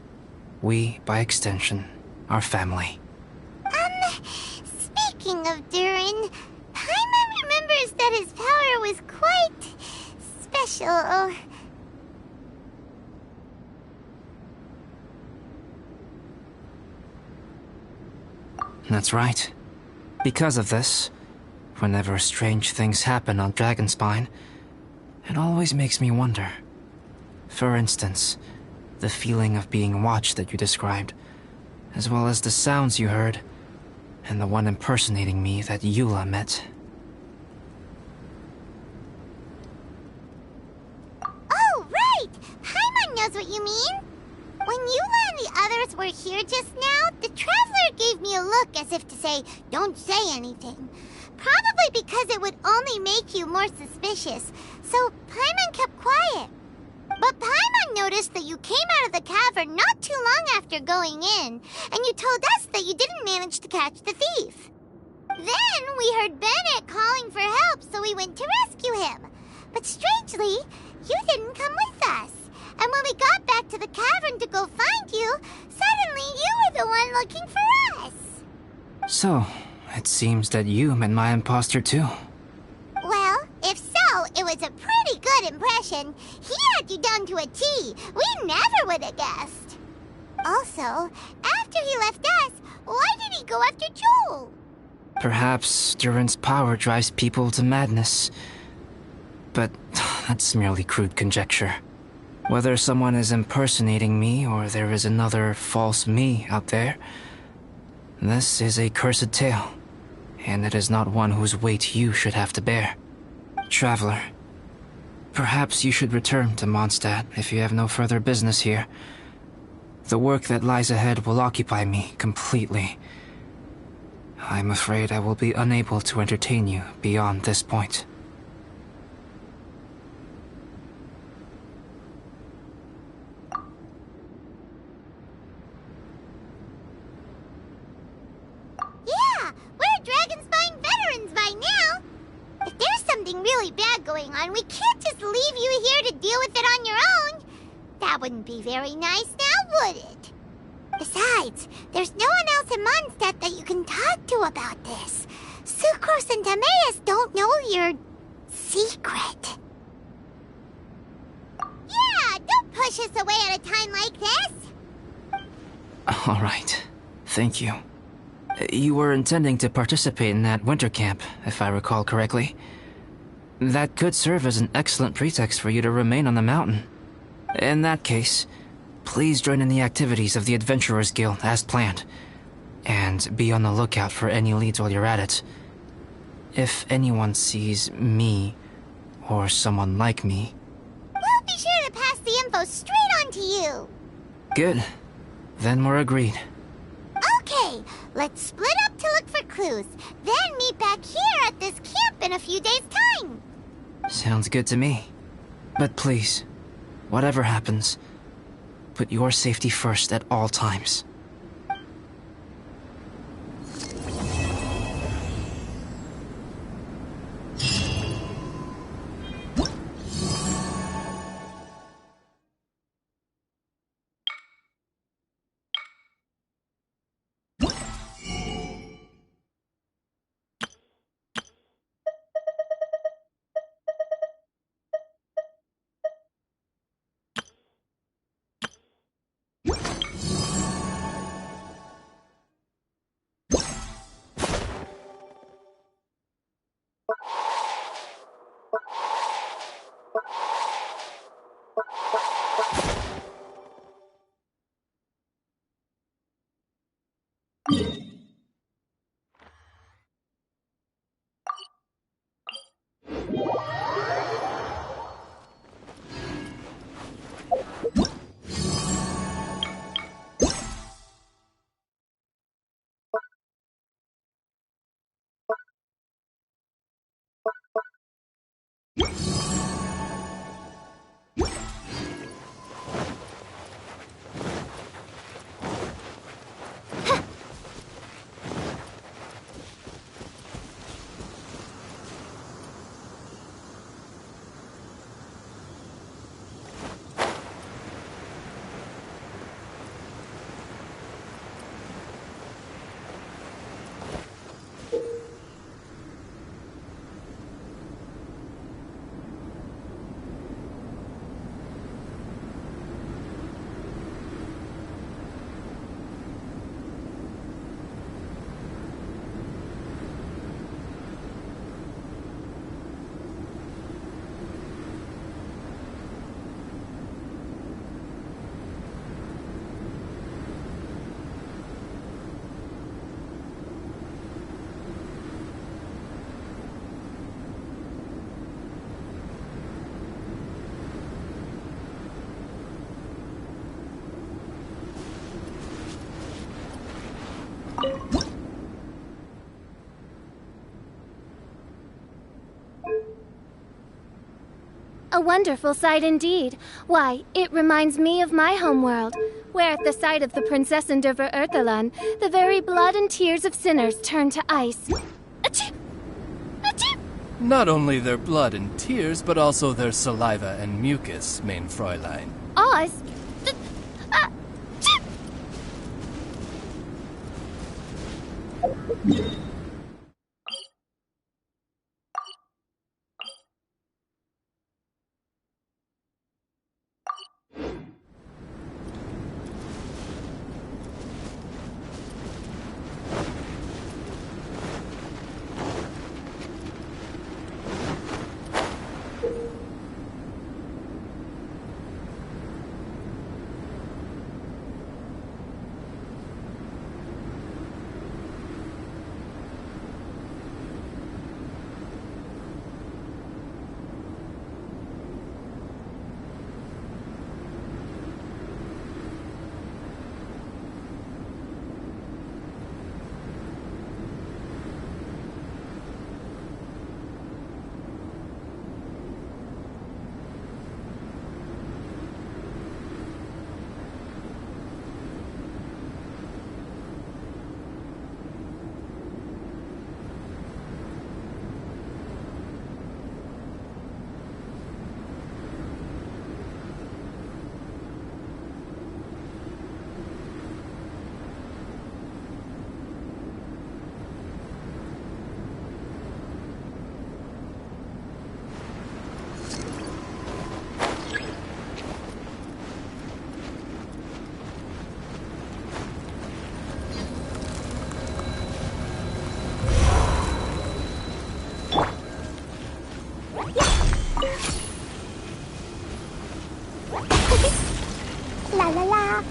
we, by extension, are family. Speaking of Durin, Paimon remembers that his power was quite... special. That's right. Because of this, whenever strange things happen on Dragonspine, it always makes me wonder. For instance, the feeling of being watched that you described, as well as the sounds you heard, and the one impersonating me that Eula met. Oh, right! Paimon knows what you mean. When Eula and the others were here just now, the Traveler gave me a look as if to say, don't say anything. Probably because it would only make you more suspicious, so Paimon kept quiet. But Paimon noticed that you came out of the cavern not too long after going in, and you told us that you didn't manage to catch the thief. Then we heard Bennett calling for help, so we went to rescue him. But strangely, you didn't come with us. And when we got back to the cavern to go find you, suddenly you were the one looking for us. So, it seems that you met my imposter too. Well, if so, it was a pretty good impression. He had you down to a T. We never would have guessed. Also, after he left us, why did he go after Joel? Perhaps Duran's power drives people to madness. But that's merely crude conjecture. Whether someone is impersonating me or there is another false me out there, this is a cursed tale, and it is not one whose weight you should have to bear. Traveler, perhaps you should return to Mondstadt if you have no further business here. The work that lies ahead will occupy me completely. I'm afraid I will be unable to entertain you beyond this point. Yeah, we're Dragonspine veterans by now. If there's something really bad going on, we can't just leave you here to deal with it on your own. That wouldn't be very nice now, would it? Besides, there's no one else in Mondstadt that you can talk to about this. Sucrose and Timaeus don't know your secret. Yeah, don't push us away at a time like this. All right. Thank you. You were intending to participate in that winter camp, if I recall correctly. That could serve as an excellent pretext for you to remain on the mountain. In that case, please join in the activities of the Adventurers Guild as planned, and be on the lookout for any leads while you're at it. If anyone sees me, or someone like me... We'll be sure to pass the info straight on to you. Good. Then we're agreed. Okay, let's split up to look for clues, then meet back here at this camp in a few days' time. Sounds good to me. But please, whatever happens, put your safety first at all times. A wonderful sight indeed. Why, it reminds me of my homeworld, where at the sight of the Prinzessin der Verurteilen, the very blood and tears of sinners turn to ice. Achoo! Achoo! Not only their blood and tears, but also their saliva and mucus, mein Fräulein. Oz? La la la.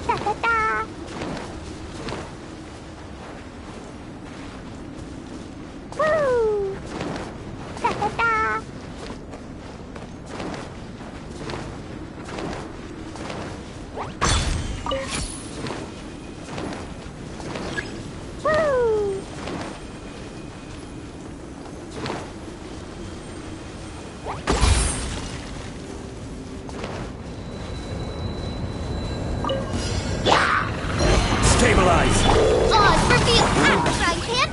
Da da da. Woo! Da da da. Woo! Stabilize! Oz, for being outside him!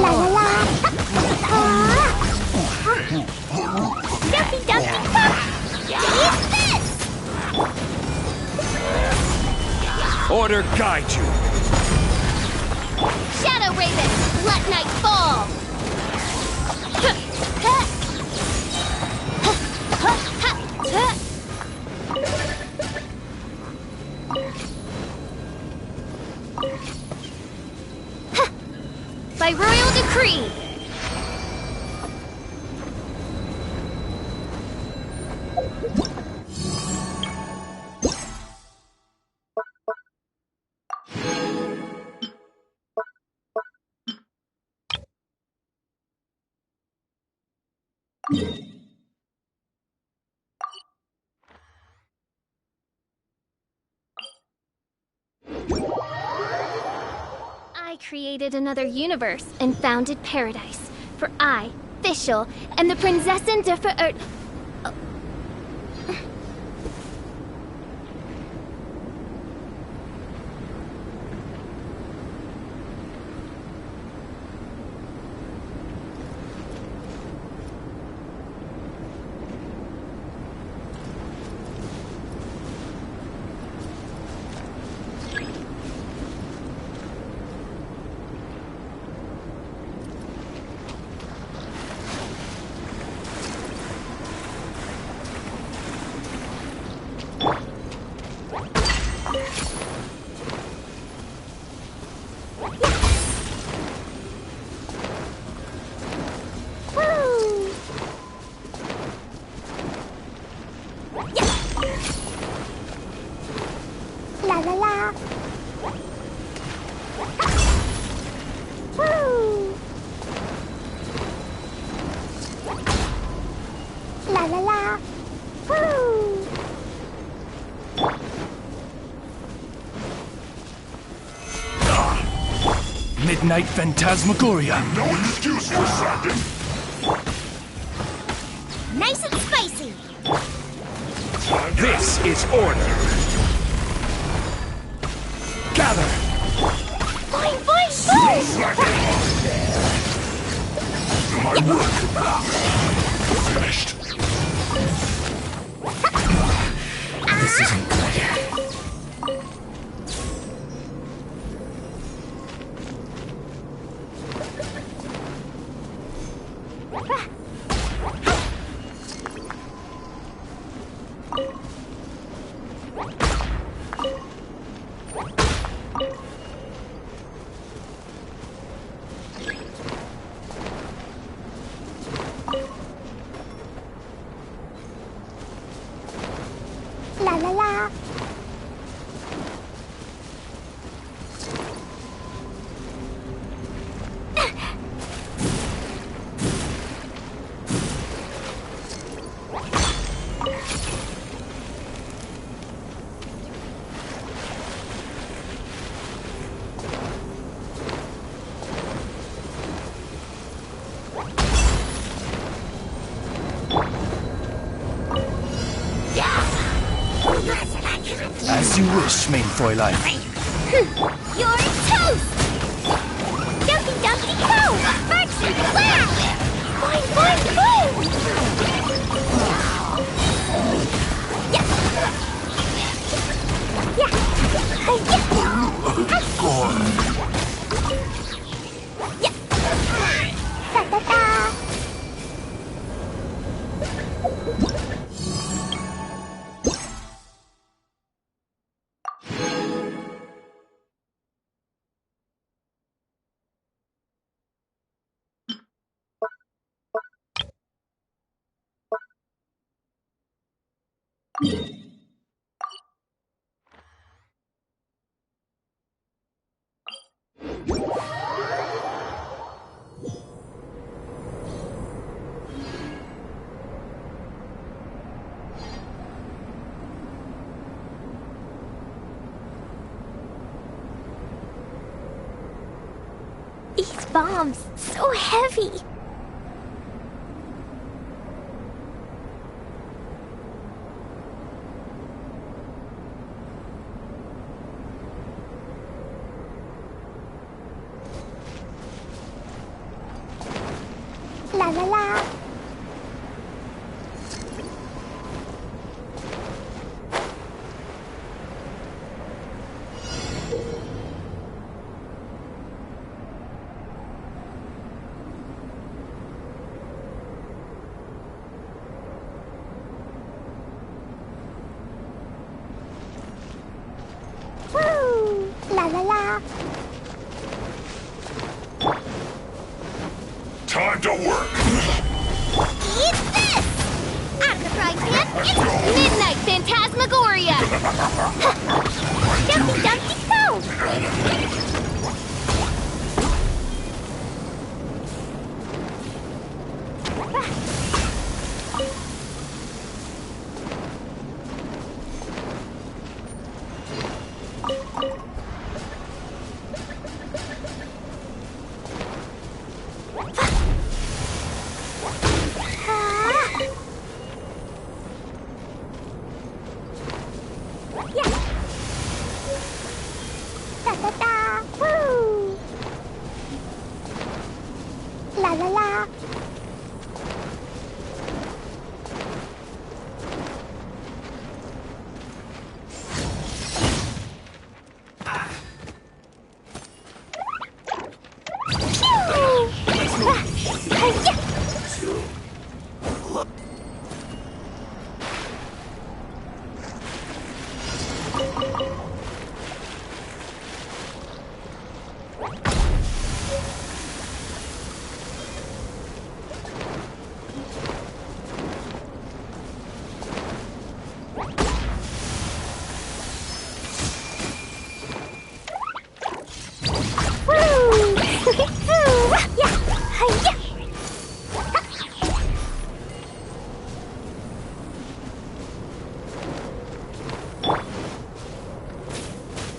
La la la. Dumpy dumpy pop. Take this. Order guide you! Shadow Raven, let night fall! By royal decree! I created another universe and founded paradise. For I, Fischl, am the Prinzessin der Verurt... Woo! La la la! Woo! Midnight Phantasmagoria. No excuse for slacking. Nice and spicy! This is order. Gather. Fine, fine, fine! My work finished. This isn't good. La la la! As you wish, main Fräulein. You're toast! Dumpty dumpty go! Birds and flash! Fine, fine, fine! Yeah! Yeah! Oh, yeah! Yeah! Da da da! These bombs, so heavy. La la la. Woo! La la la. Time to work. Eat this! Out of the frying pan, it's Midnight Phantasmagoria! Dumpty dumpty go! Da da da!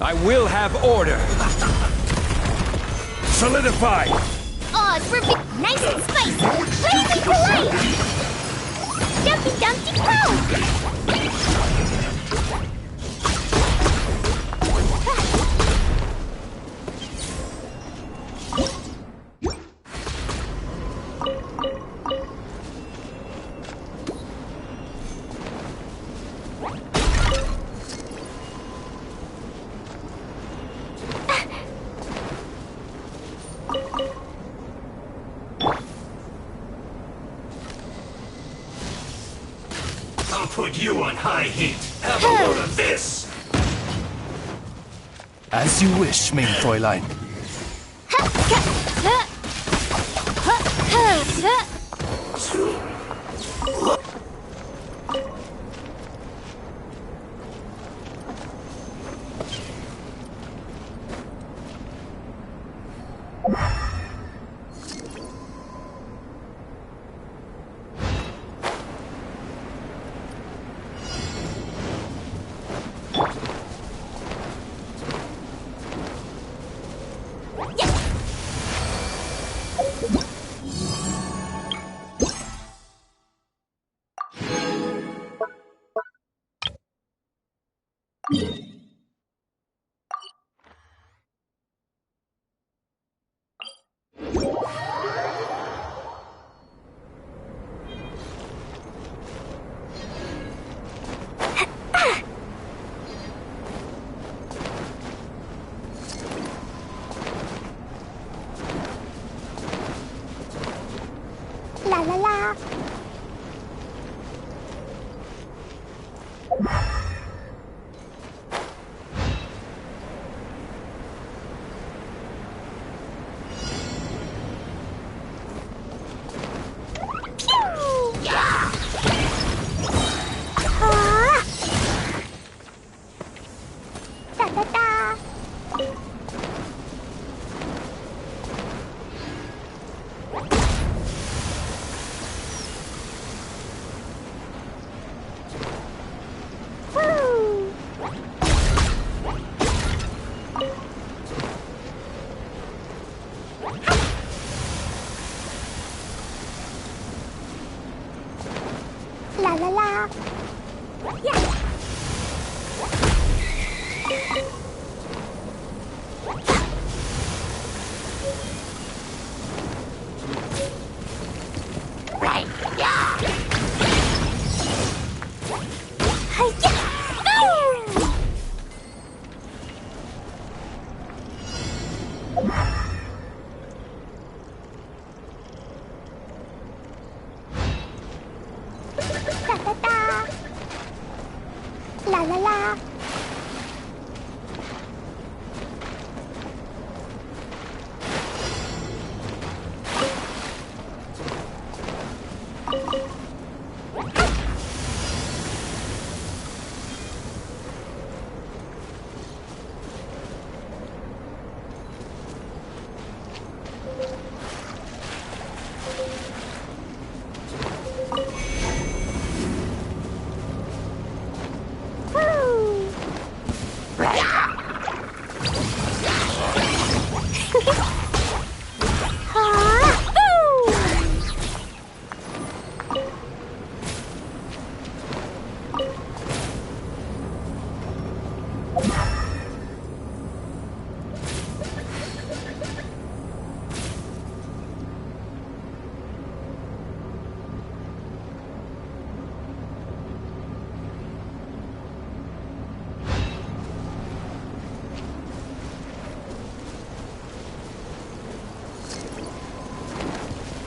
I will have order. Solidify. Aw, for me. Nice and spicy. Flaming polite. Dumpty Dumpty Pow. I'll put you on high heat. Have a load of this. As you wish, main Fräulein. La la la. La la la. Yeah. Right. Yeah. La la la.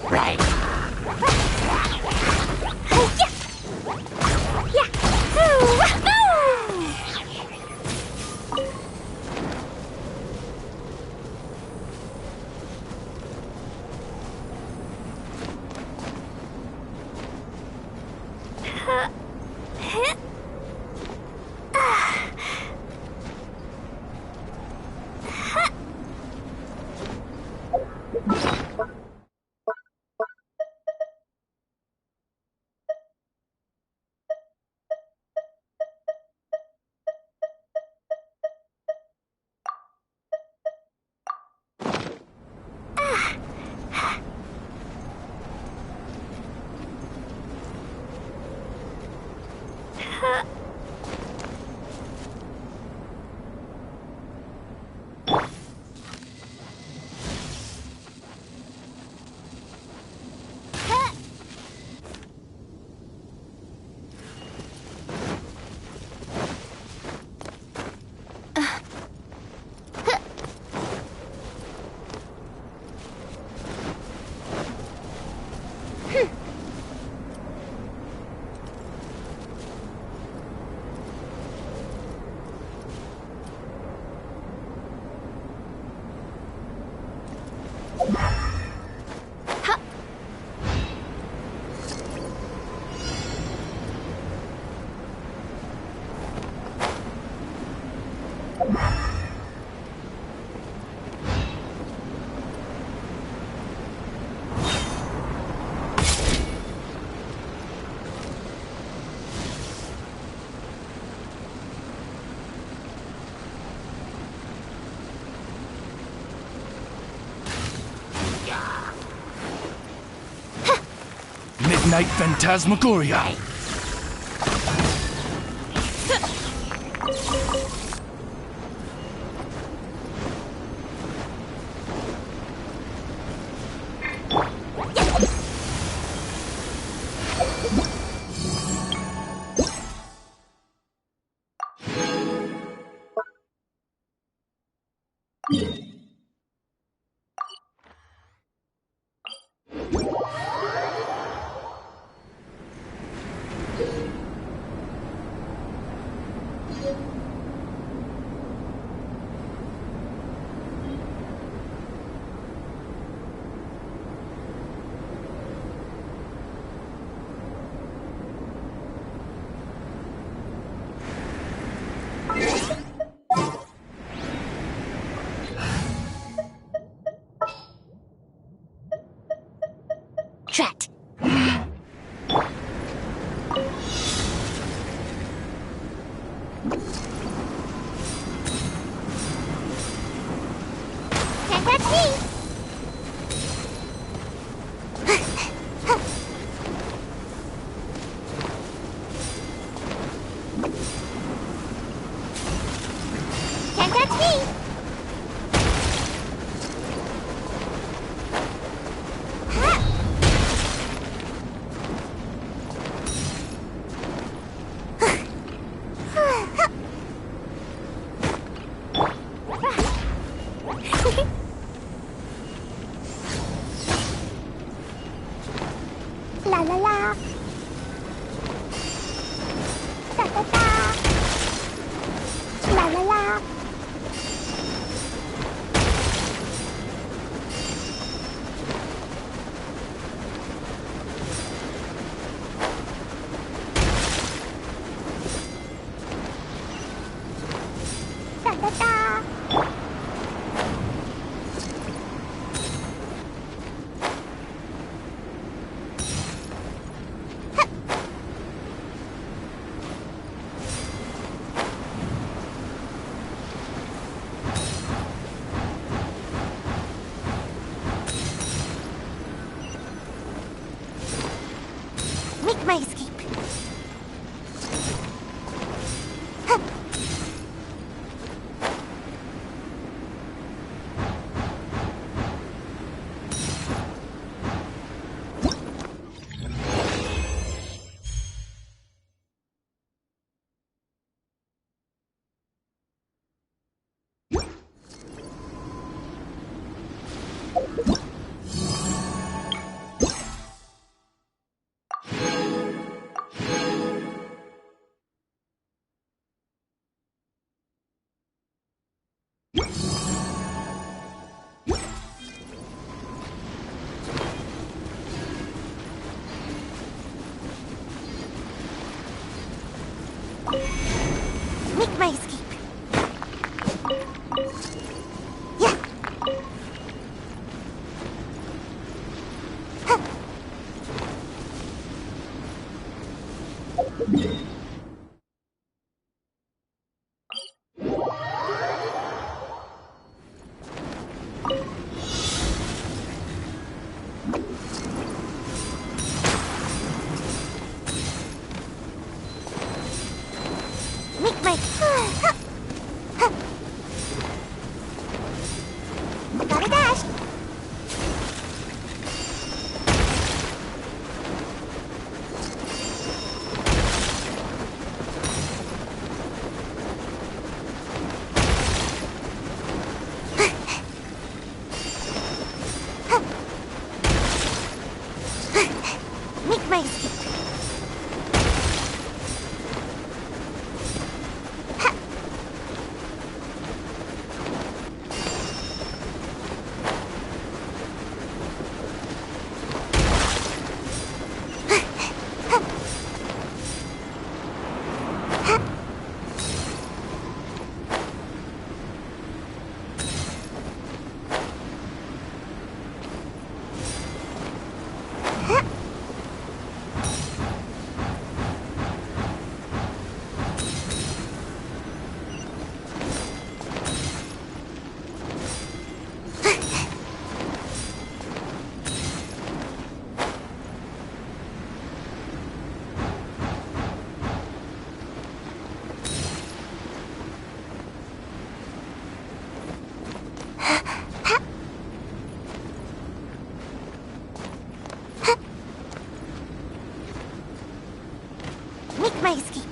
Right. Midnight Phantasmagoria! Drat. Can't touch me. Can't touch me. La la la. Da da da. La la la. Da da da. Make my escape. Make my escape. Yeah. Huh. Make my escape.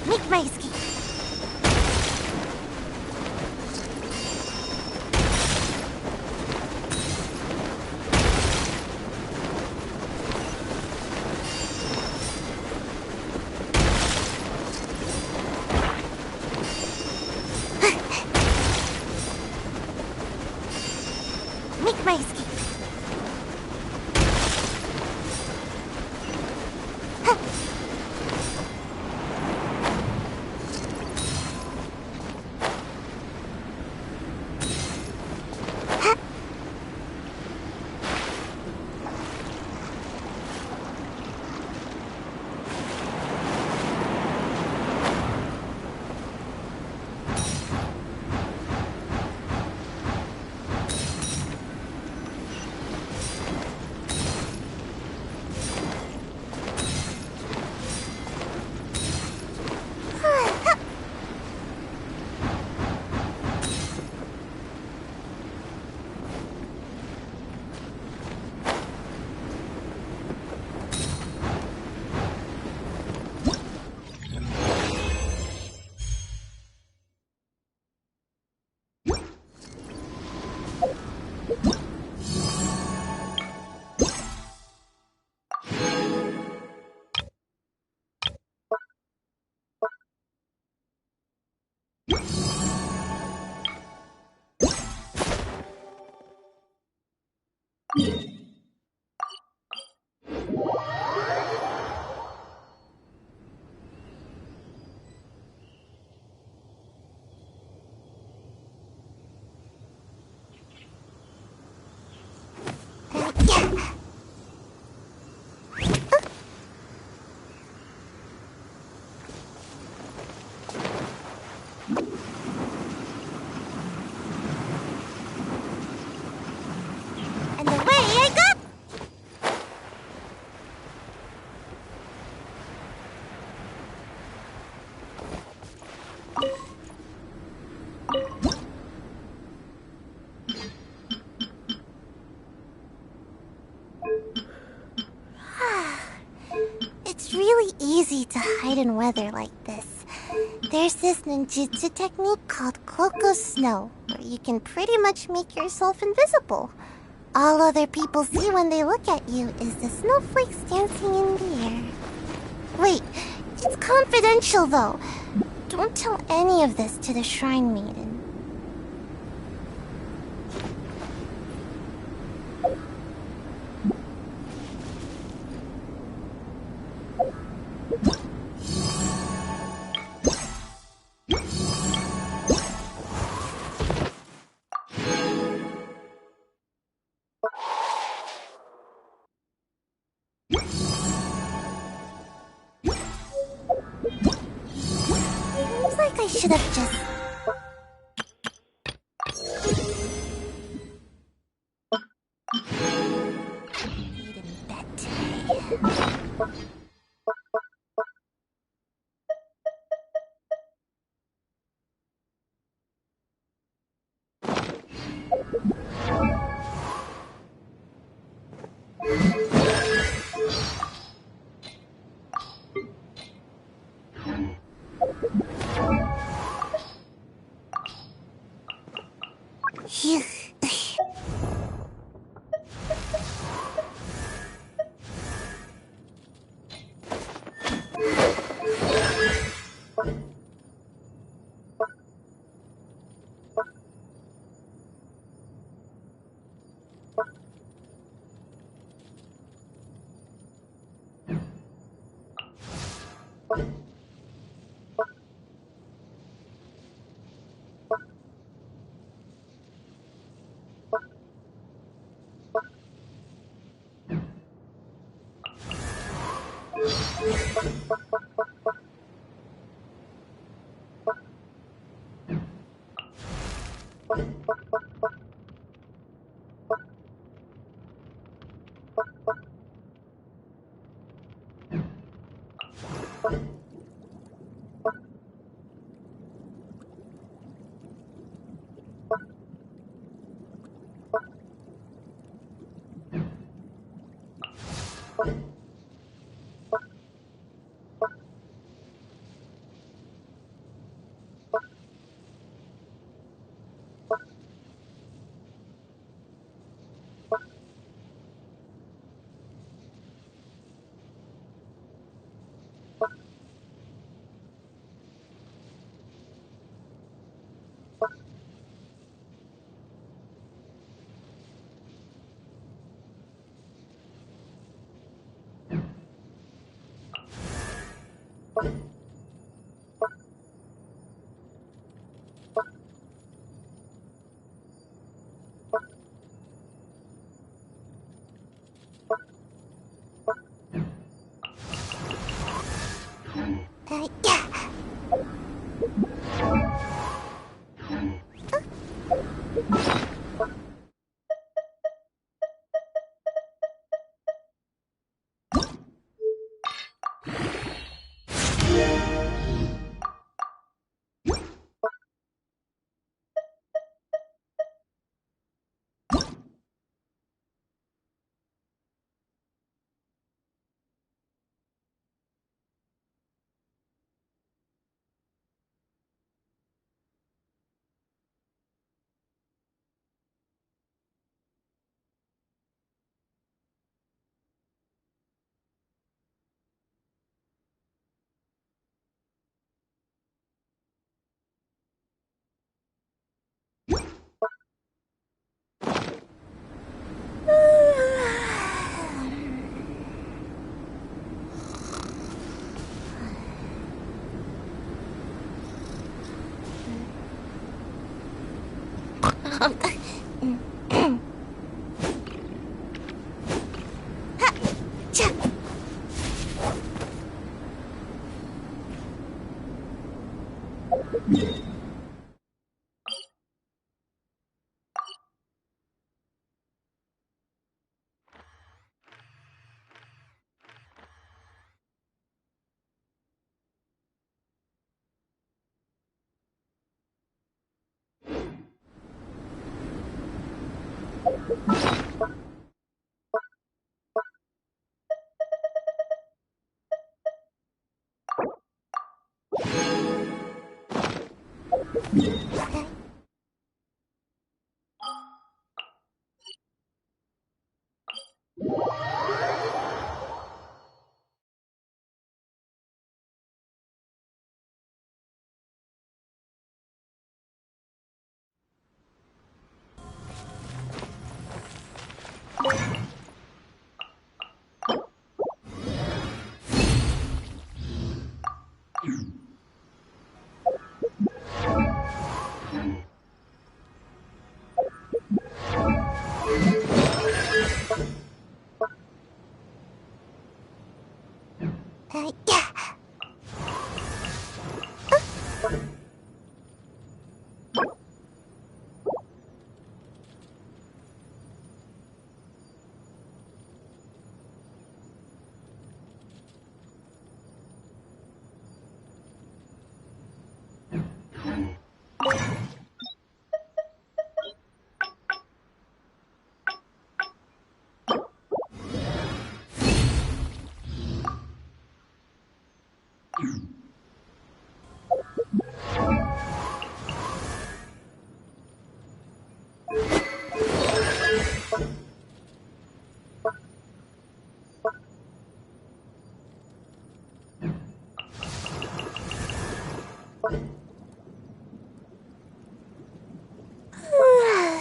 Make my escape. Make my escape. And away I go! It's really easy to hide in weather like this. There's this ninjutsu technique called Cloak of Snow, where you can pretty much make yourself invisible. All other people see when they look at you is the snowflakes dancing in the air. Wait, it's confidential though. Don't tell any of this to the Shrine Maiden. Seems like I should have just... stayed in bed today. Phew.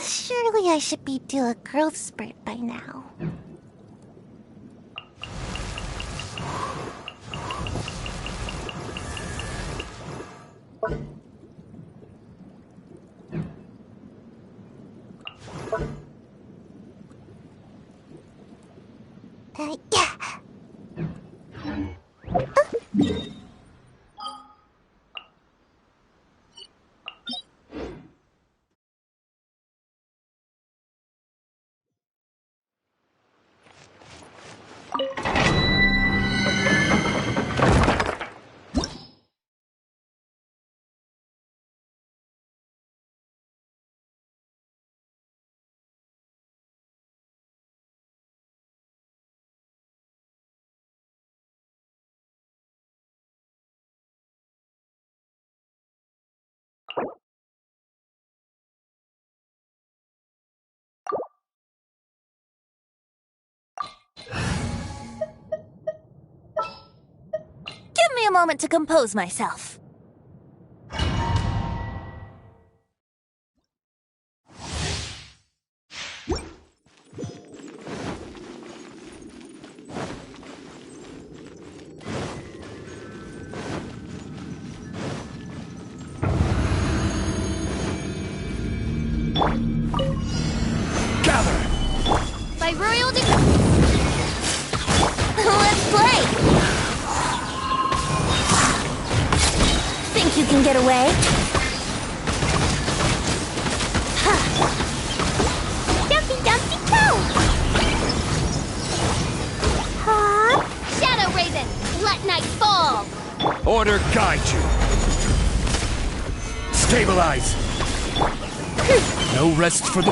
Surely I should be due a growth spurt by now. me a moment to compose myself. By royal Let's play! Think you can get away? Dumpy dumpy go! Shadow Raven, let night fall! Order guide you. Stabilize. No rest for the...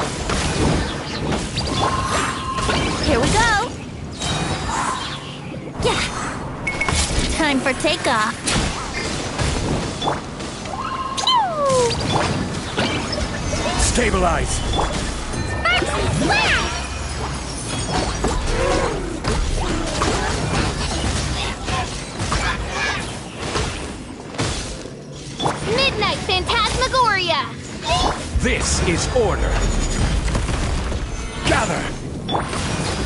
Here we go! Yeah! Time for takeoff! Stabilize. Midnight Phantasmagoria! This is order. Gather.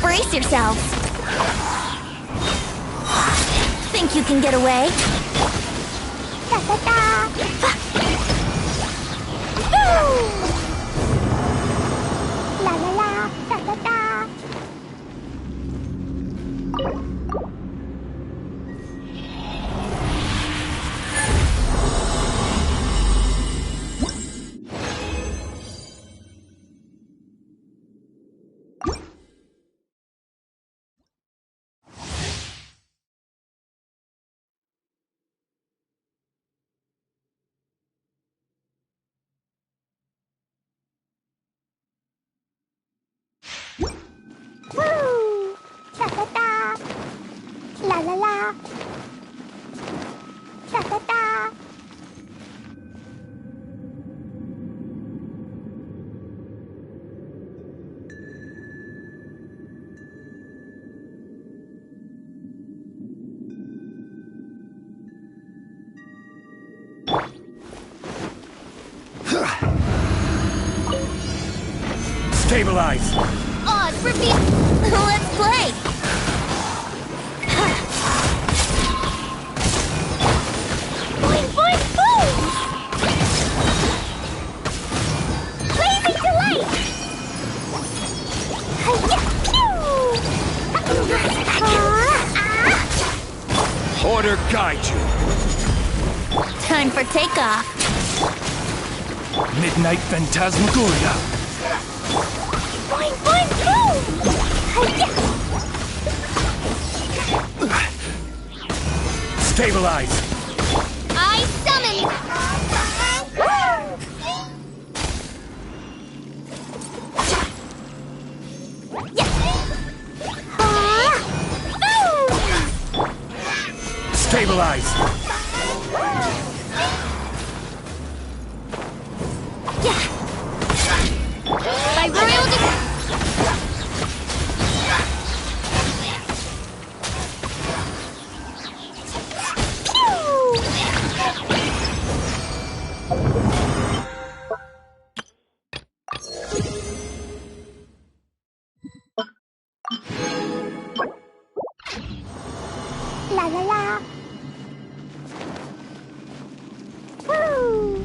Brace yourselves! Think you can get away? Da da da! La la la! Da da da! Woo! Da da da! La la la! Da da da! Stabilize. Oz, repeat! Let's play! Boing boing boom! Blazing delight! Hi-ya! Pew! Order guide you. Time for takeoff! Midnight Phantasmagoria. Boing boing boom! Hi-ya! Stabilize. I summon! Stabilize. By royal La la la! Woo!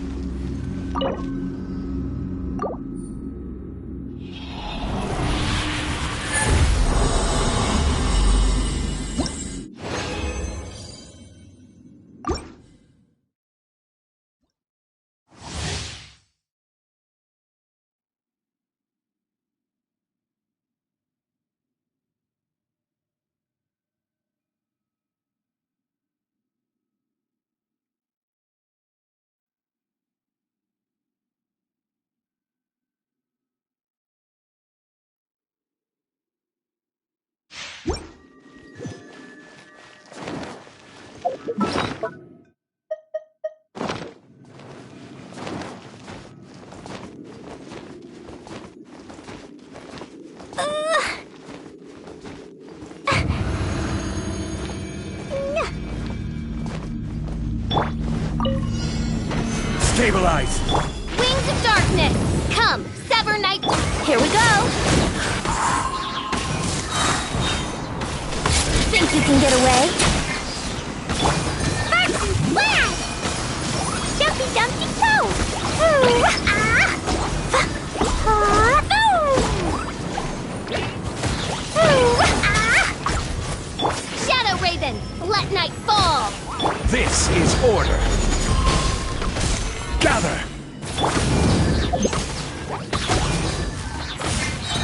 Stabilize! Wings of darkness! Come, sever night. Here we go! Think you can get away? First and splash! Jumpy dumpty toe! Ooh, ah! Ooh, ah! Shadow Raven, let night fall! This is order! Gather!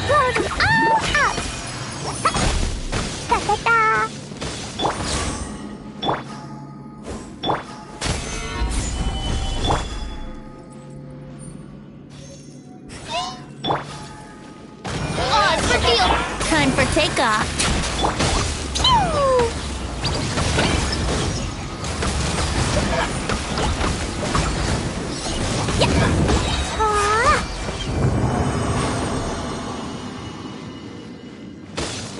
Blow them all up! Da-da-da! Odds revealed! Time for takeoff.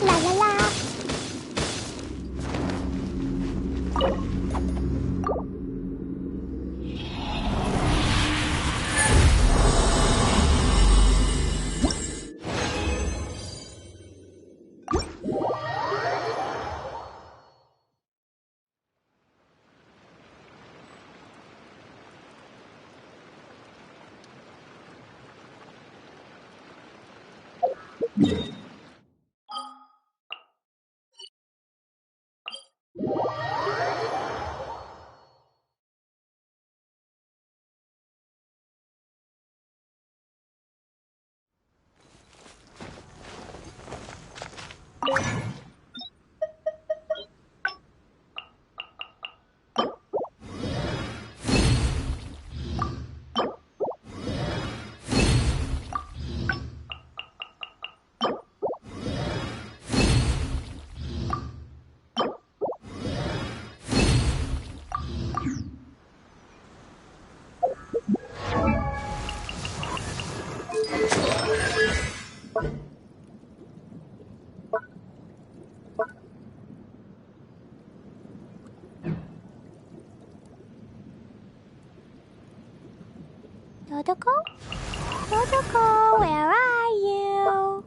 La la la. Dodoko? Dodoko, where are you?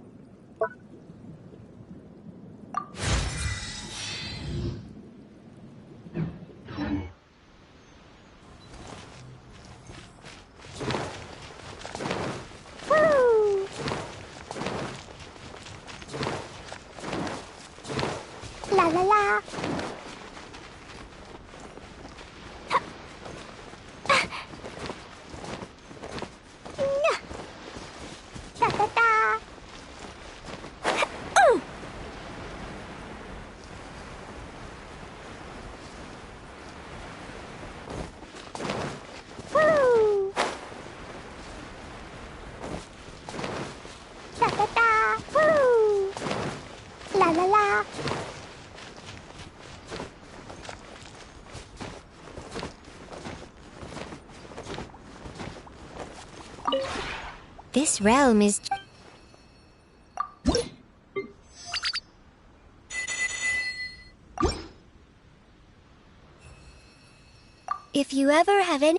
Woo! La la la. Da-da-da! Woo! Da-da-da! Woo! La la la! This realm is... If you ever have any...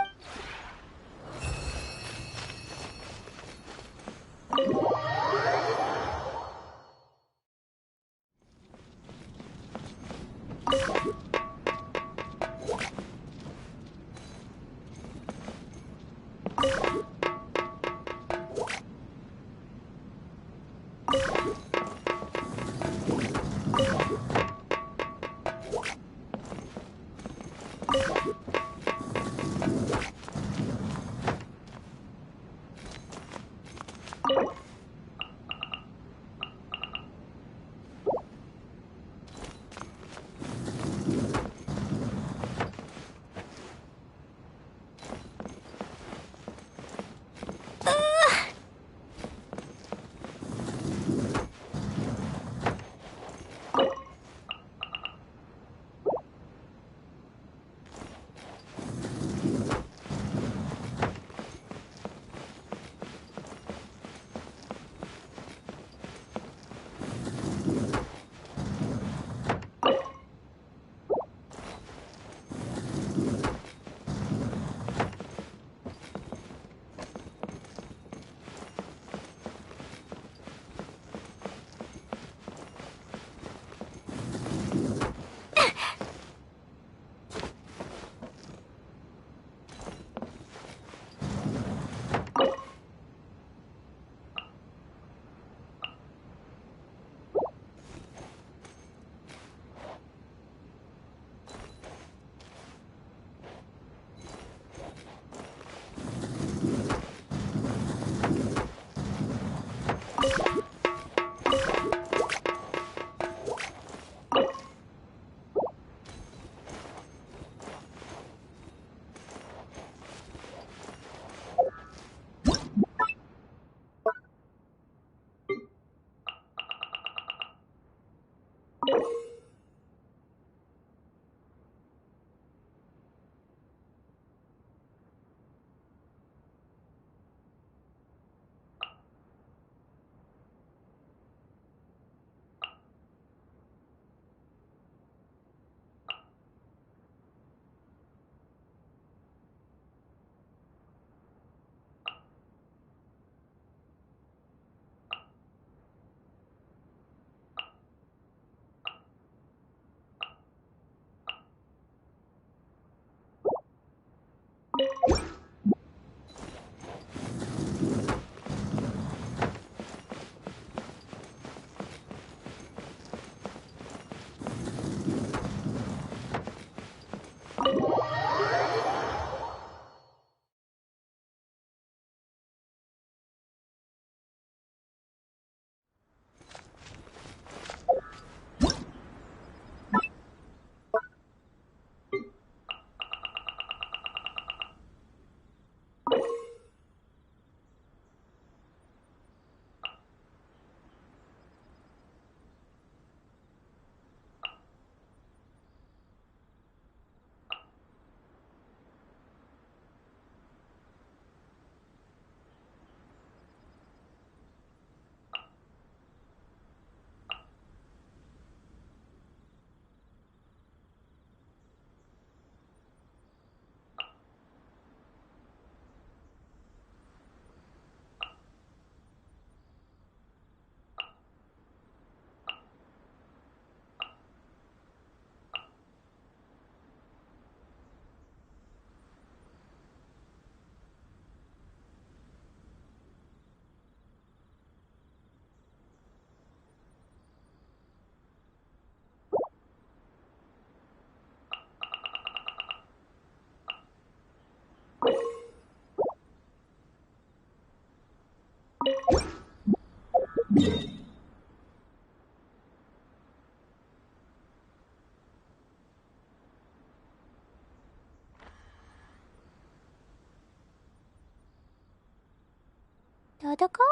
Dodoko?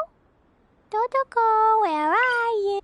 Dodoko, where are you?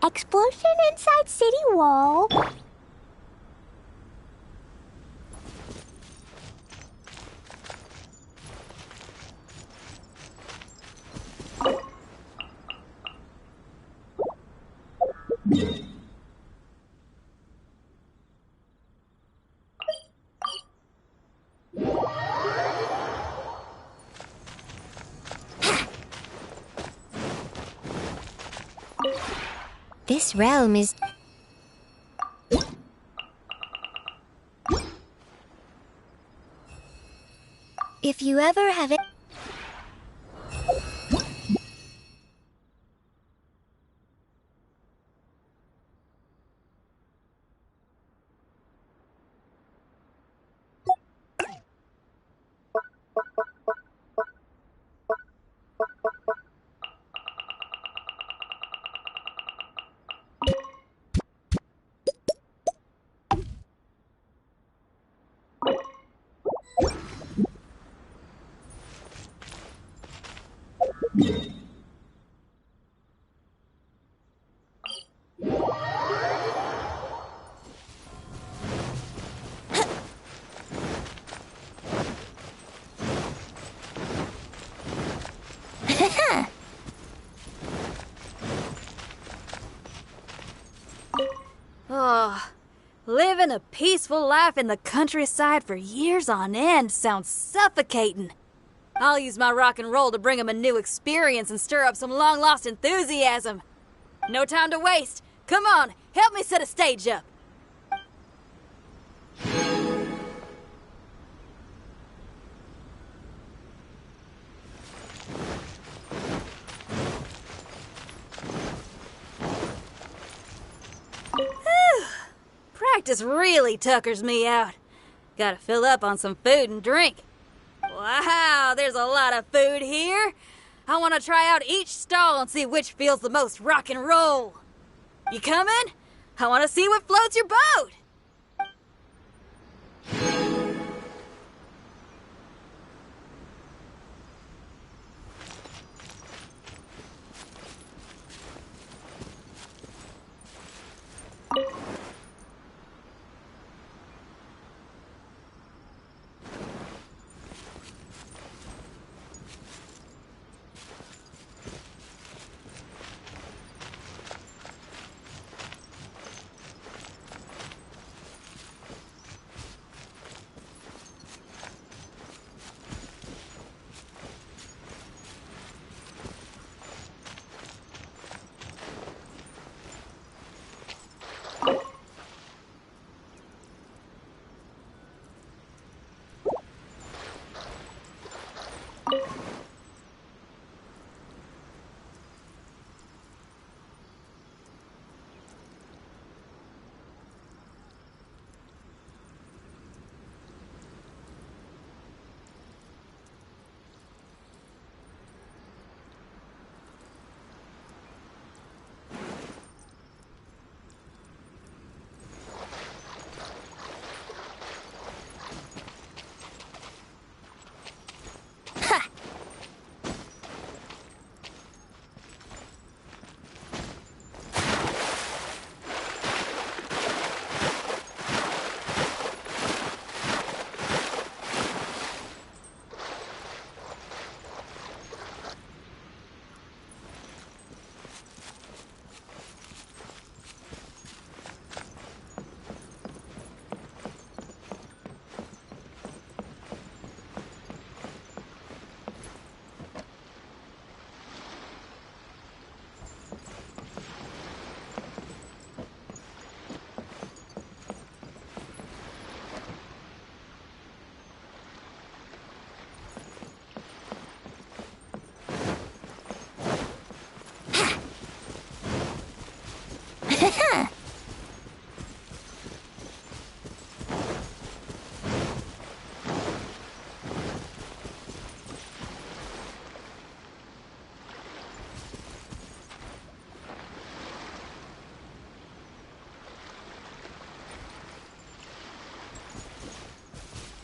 Explosion inside city wall. This realm is... If you ever have it... Oh, living a peaceful life in the countryside for years on end sounds suffocating. I'll use my rock and roll to bring him a new experience and stir up some long-lost enthusiasm. No time to waste. Come on, help me set a stage up. Practice really tuckers me out. Gotta fill up on some food and drink. Wow, there's a lot of food here. I want to try out each stall and see which feels the most rock and roll. You coming? I want to see what floats your boat.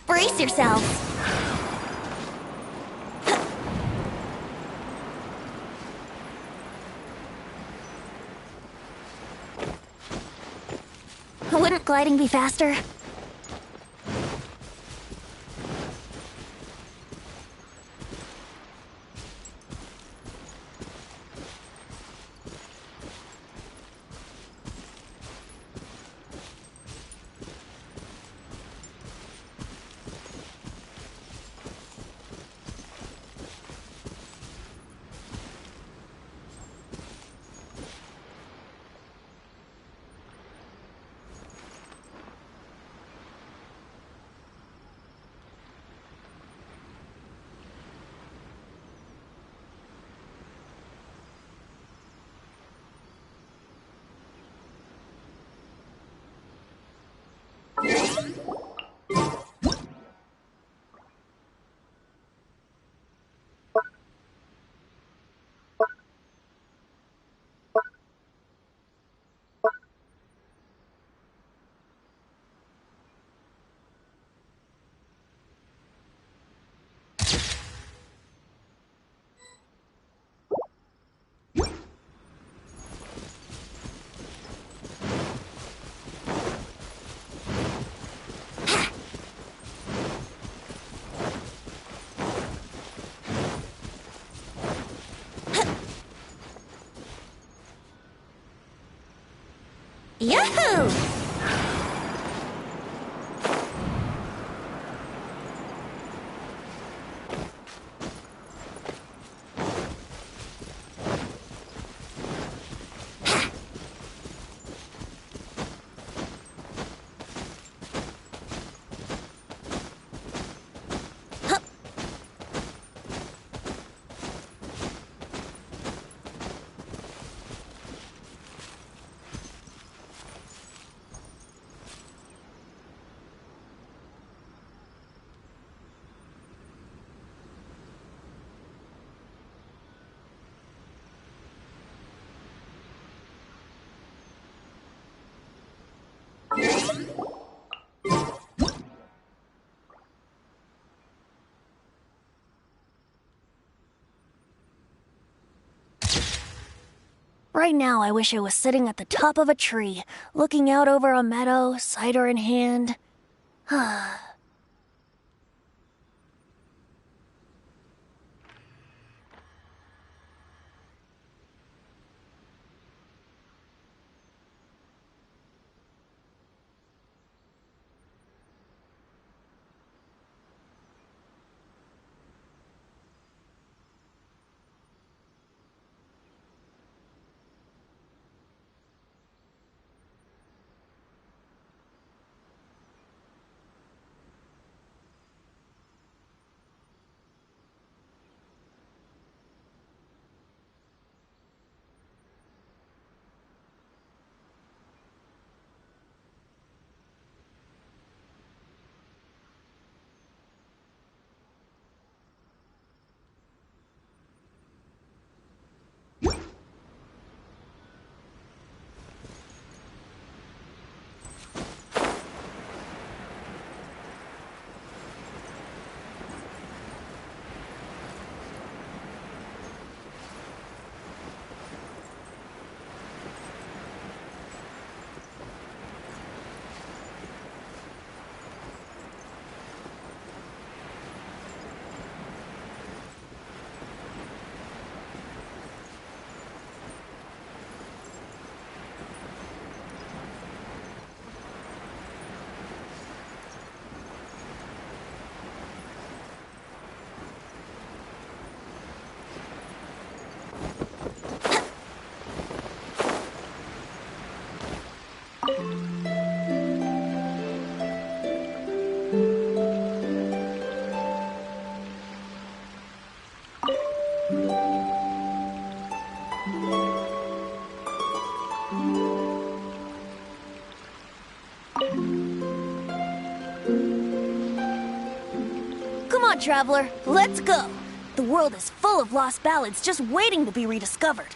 Brace yourselves. Wouldn't gliding be faster? Yahoo! Right now, I wish I was sitting at the top of a tree, looking out over a meadow, cider in hand. Come on, Traveler, let's go! The world is full of lost ballads just waiting to be rediscovered.